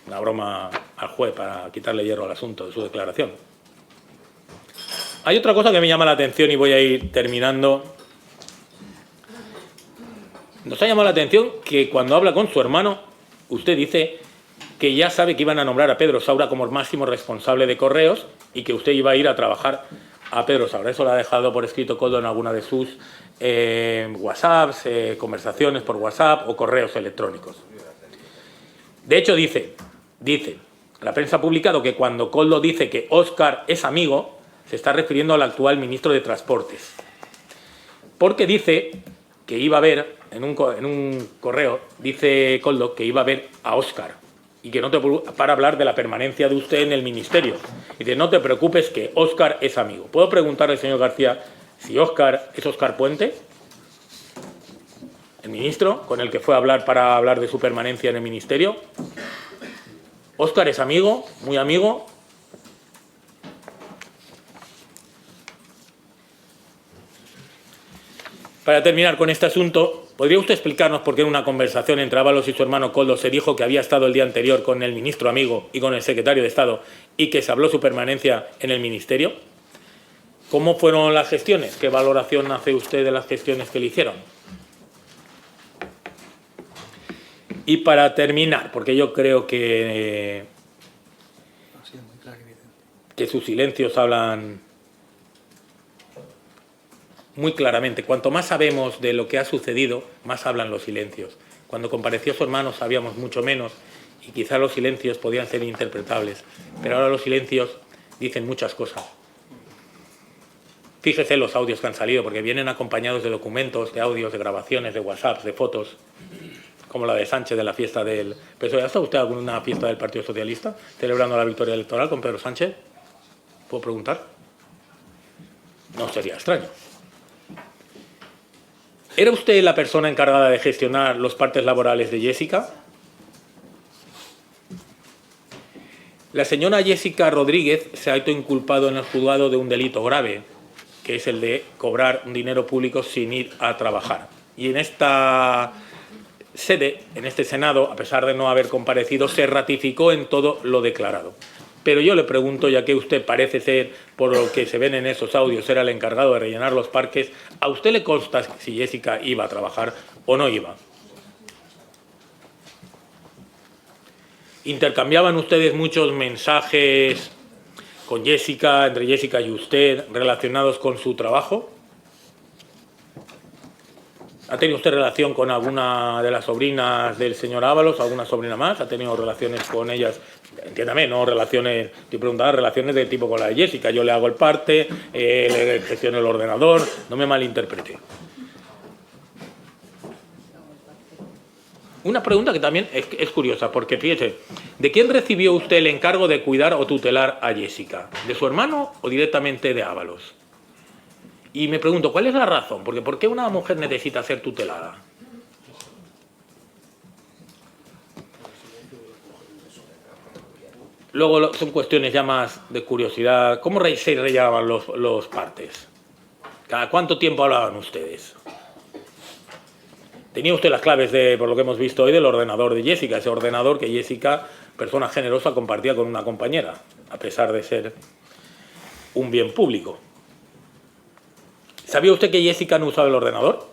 Una broma al juez para quitarle hierro al asunto de su declaración. Hay otra cosa que me llama la atención y voy a ir terminando. Nos ha llamado la atención que cuando habla con su hermano, usted dice que ya sabe que iban a nombrar a Pedro Saura como el máximo responsable de correos y que usted iba a ir a trabajar a Pedro Saura. Eso lo ha dejado por escrito Koldo en alguna de sus WhatsApps, conversaciones por WhatsApp o correos electrónicos. De hecho, dice, la prensa ha publicado que cuando Koldo dice que Óscar es amigo, se está refiriendo al actual ministro de Transportes. Porque dice que iba a ver, en un correo, dice Koldo que iba a ver a Óscar. Y que no te para hablar de la permanencia de usted en el ministerio. Y dice, no te preocupes que Óscar es amigo. ¿Puedo preguntarle al señor García si Óscar es Óscar Puente? El ministro con el que fue a hablar para hablar de su permanencia en el ministerio. Óscar es amigo, muy amigo. Para terminar con este asunto, ¿podría usted explicarnos por qué en una conversación entre Ábalos y su hermano Koldo se dijo que había estado el día anterior con el ministro amigo y con el secretario de Estado y que se habló su permanencia en el ministerio? ¿Cómo fueron las gestiones? ¿Qué valoración hace usted de las gestiones que le hicieron? Y para terminar, porque yo creo que sus silencios hablan muy claramente. Cuanto más sabemos de lo que ha sucedido, más hablan los silencios. Cuando compareció su hermano sabíamos mucho menos y quizá los silencios podían ser interpretables, pero ahora los silencios dicen muchas cosas. Fíjese los audios que han salido, porque vienen acompañados de documentos, de audios, de grabaciones, de WhatsApp, de fotos, como la de Sánchez de la fiesta del PSOE. ¿Ha estado usted en alguna fiesta del Partido Socialista celebrando la victoria electoral con Pedro Sánchez? ¿Puedo preguntar? No sería extraño. ¿Era usted la persona encargada de gestionar los partes laborales de Jessica? La señora Jessica Rodríguez se ha autoinculpado en el juzgado de un delito grave, que es el de cobrar un dinero público sin ir a trabajar. Y en esta sede, en este Senado, a pesar de no haber comparecido, se ratificó en todo lo declarado. Pero yo le pregunto, ya que usted parece ser, por lo que se ven en esos audios, era el encargado de rellenar los parques, ¿a usted le consta si Jessica iba a trabajar o no iba? ¿Intercambiaban ustedes muchos mensajes con Jessica, entre Jessica y usted, relacionados con su trabajo? ¿Ha tenido usted relación con alguna de las sobrinas del señor Ábalos, alguna sobrina más? ¿Ha tenido relaciones con ellas? Entiéndame, no relaciones, estoy preguntando relaciones de tipo con la de Jessica. Yo le hago el parte, le gestiono el ordenador, no me malinterprete. Una pregunta que también es curiosa, porque fíjese, ¿de quién recibió usted el encargo de cuidar o tutelar a Jessica? ¿De su hermano o directamente de Ábalos? Y me pregunto, ¿cuál es la razón? Porque ¿por qué una mujer necesita ser tutelada? Luego son cuestiones ya más de curiosidad. ¿Cómo se rellenaban los partes? ¿Cada cuánto tiempo hablaban ustedes? Tenía usted las claves, por lo que hemos visto hoy, del ordenador de Jessica, ese ordenador que Jessica, persona generosa, compartía con una compañera, a pesar de ser un bien público. ¿Sabía usted que Jessica no usaba el ordenador?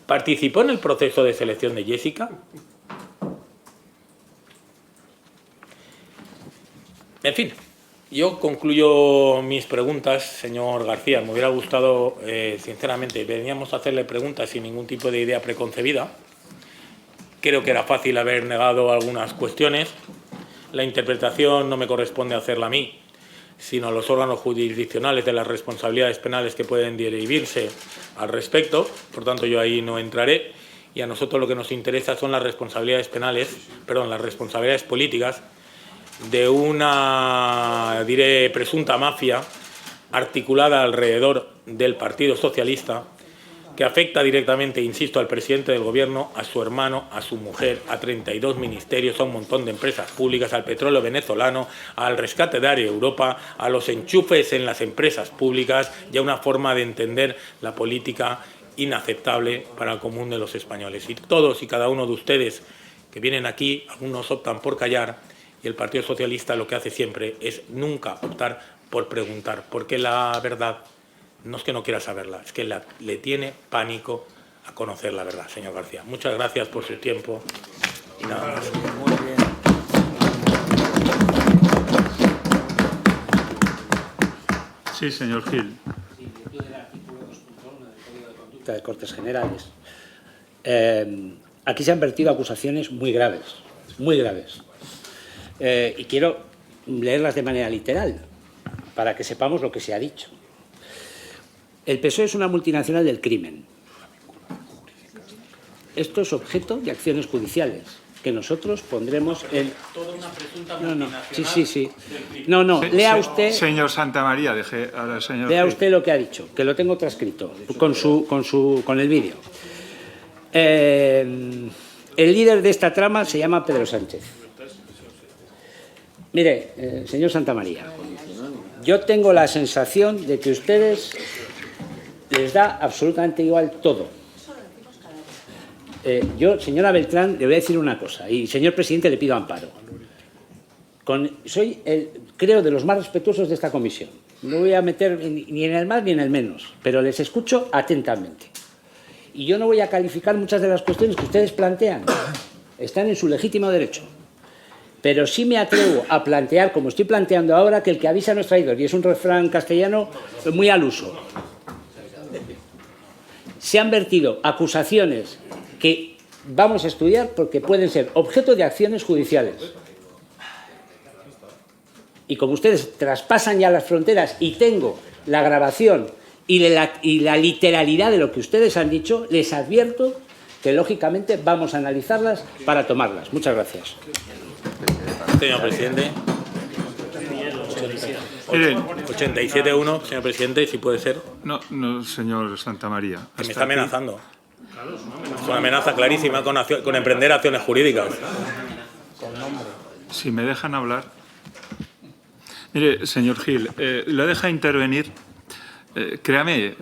¿Participó en el proceso de selección de Jessica? En fin, yo concluyo mis preguntas, señor García. Me hubiera gustado, sinceramente, veníamos a hacerle preguntas sin ningún tipo de idea preconcebida. Creo que era fácil haber negado algunas cuestiones. La interpretación no me corresponde hacerla a mí, sino a los órganos jurisdiccionales de las responsabilidades penales que pueden derivirse al respecto. Por tanto, yo ahí no entraré. Y a nosotros lo que nos interesa son las responsabilidades penales, perdón, las responsabilidades políticas de una, diré, presunta mafia articulada alrededor del Partido Socialista, que afecta directamente, insisto, al presidente del Gobierno, a su hermano, a su mujer, a 32 ministerios, a un montón de empresas públicas, al petróleo venezolano, al rescate de Área Europa, a los enchufes en las empresas públicas y a una forma de entender la política inaceptable para el común de los españoles. Y todos y cada uno de ustedes que vienen aquí, algunos optan por callar, y el Partido Socialista lo que hace siempre es nunca optar por preguntar, porque la verdad no es que no quiera saberla, es que le tiene pánico a conocer la verdad, señor García. Muchas gracias por su tiempo y nada más. Muy bien. Sí, señor Gil. Sí, virtud del artículo 2.1 del Código de Conducta de Cortes Generales. Aquí se han vertido acusaciones muy graves, muy graves. Y quiero leerlas de manera literal, para que sepamos lo que se ha dicho. El PSOE es una multinacional del crimen. Esto es objeto de acciones judiciales, que nosotros pondremos en... Toda una presunta Sí. No, lea usted... Señor Santamaría, deje al señor... Lea usted lo que ha dicho, que lo tengo transcrito, con el vídeo. El líder de esta trama se llama Pedro Sánchez. Mire, señor Santamaría, yo tengo la sensación de que a ustedes les da absolutamente igual todo. Yo, señora Beltrán, le voy a decir una cosa, y señor presidente, le pido amparo. Soy, creo, de los más respetuosos de esta comisión. No voy a meter ni en el más ni en el menos, pero les escucho atentamente. y yo no voy a calificar muchas de las cuestiones que ustedes plantean. Están en su legítimo derecho. Pero sí me atrevo a plantear, como estoy planteando ahora, que el que avisa no es traidor, y es un refrán castellano muy al uso. Se han vertido acusaciones que vamos a estudiar porque pueden ser objeto de acciones judiciales. Y como ustedes traspasan ya las fronteras y tengo la grabación y la literalidad de lo que ustedes han dicho, les advierto que lógicamente vamos a analizarlas para tomarlas. Muchas gracias. Señor presidente. Miren, 87.1, señor presidente, si puede ser. no, señor Santamaría. Que me está amenazando. Es una amenaza clarísima con emprender acciones jurídicas. Si me dejan hablar. Mire, señor Gil, le deja intervenir. Créame,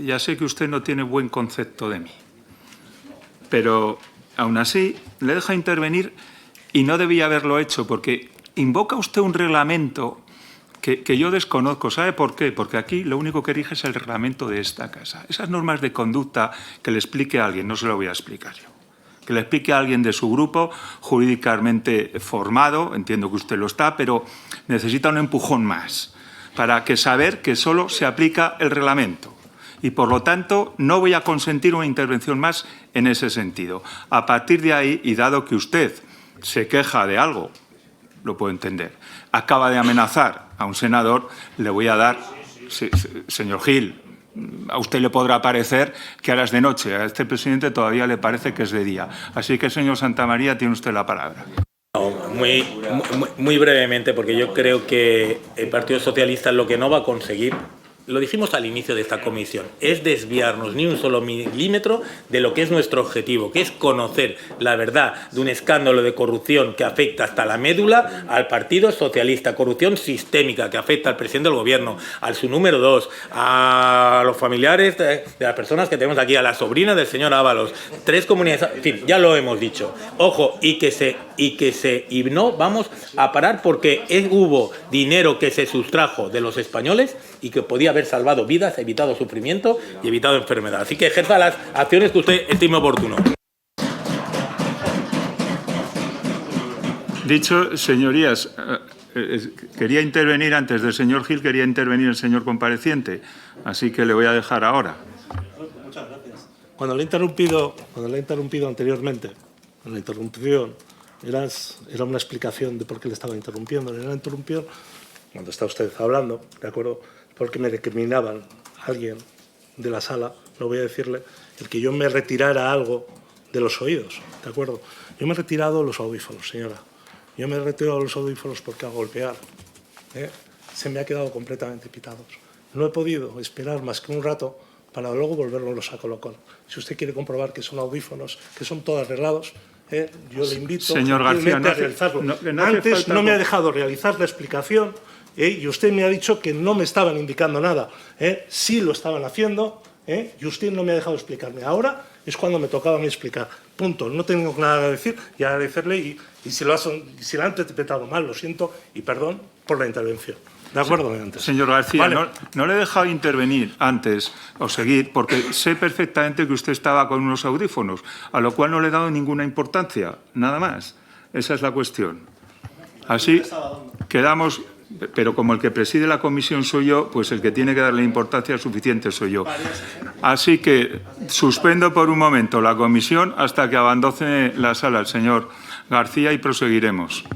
ya sé que usted no tiene buen concepto de mí, pero aún así le deja intervenir y no debía haberlo hecho porque invoca usted un reglamento que yo desconozco. ¿Sabe por qué? Porque aquí lo único que rige es el reglamento de esta casa. Esas normas de conducta que le explique a alguien, no se lo voy a explicar yo. Que le explique a alguien de su grupo, jurídicamente formado, entiendo que usted lo está, pero necesita un empujón más para que saber que solo se aplica el reglamento. Y, por lo tanto, no voy a consentir una intervención más en ese sentido. A partir de ahí, y dado que usted se queja de algo, lo puedo entender, acaba de amenazar a un senador, le voy a dar, señor Gil, a usted le podrá parecer que ahora es de noche, a este presidente todavía le parece que es de día. Así que, señor Santamaría, tiene usted la palabra. Muy brevemente, porque yo creo que el Partido Socialista lo que no va a conseguir, lo dijimos al inicio de esta comisión, es desviarnos ni un solo milímetro de lo que es nuestro objetivo, que es conocer la verdad de un escándalo de corrupción que afecta hasta la médula al Partido Socialista, corrupción sistémica que afecta al presidente del Gobierno, al su número 2, a los familiares de las personas que tenemos aquí, a la sobrina del señor Ábalos, 3 comunidades, en fin, ya lo hemos dicho. Ojo, y no vamos a parar porque hubo dinero que se sustrajo de los españoles y que podía haber salvado vidas, evitado sufrimiento y evitado enfermedad. Así que ejerza las acciones que usted estime oportuno. Dicho, señorías, quería intervenir antes del señor Gil, quería intervenir el señor compareciente, así que le voy a dejar ahora. Muchas gracias. Cuando le he interrumpido anteriormente, en la interrupción, era una explicación de por qué le estaba interrumpiendo. En la interrupción, cuando está usted hablando, ¿de acuerdo?, porque me recriminaban alguien de la sala, no voy a decirle, el que yo me retirara algo de los oídos, ¿de acuerdo? Yo me he retirado los audífonos, señora. Yo me he retirado los audífonos porque al golpear se me ha quedado completamente pitados. No he podido esperar más que un rato para luego volverlos a colocar. Si usted quiere comprobar que son audífonos, que son todos arreglados, yo le invito señor García, a realizarlo. Antes no me ha dejado realizar la explicación y usted me ha dicho que no me estaban indicando nada. Sí lo estaban haciendo y usted no me ha dejado explicarme. Ahora es cuando me tocaba a mí explicar. Punto. No tengo nada que decir y agradecerle y si lo han interpretado mal, lo siento y perdón por la intervención. ¿De acuerdo? Señor García, vale. no le he dejado intervenir antes o seguir porque sé perfectamente que usted estaba con unos audífonos, a lo cual no le he dado ninguna importancia, nada más. Esa es la cuestión. Así quedamos, pero como el que preside la comisión soy yo, pues el que tiene que darle importancia suficiente soy yo. Así que suspendo por un momento la comisión hasta que abandone la sala el señor García y proseguiremos.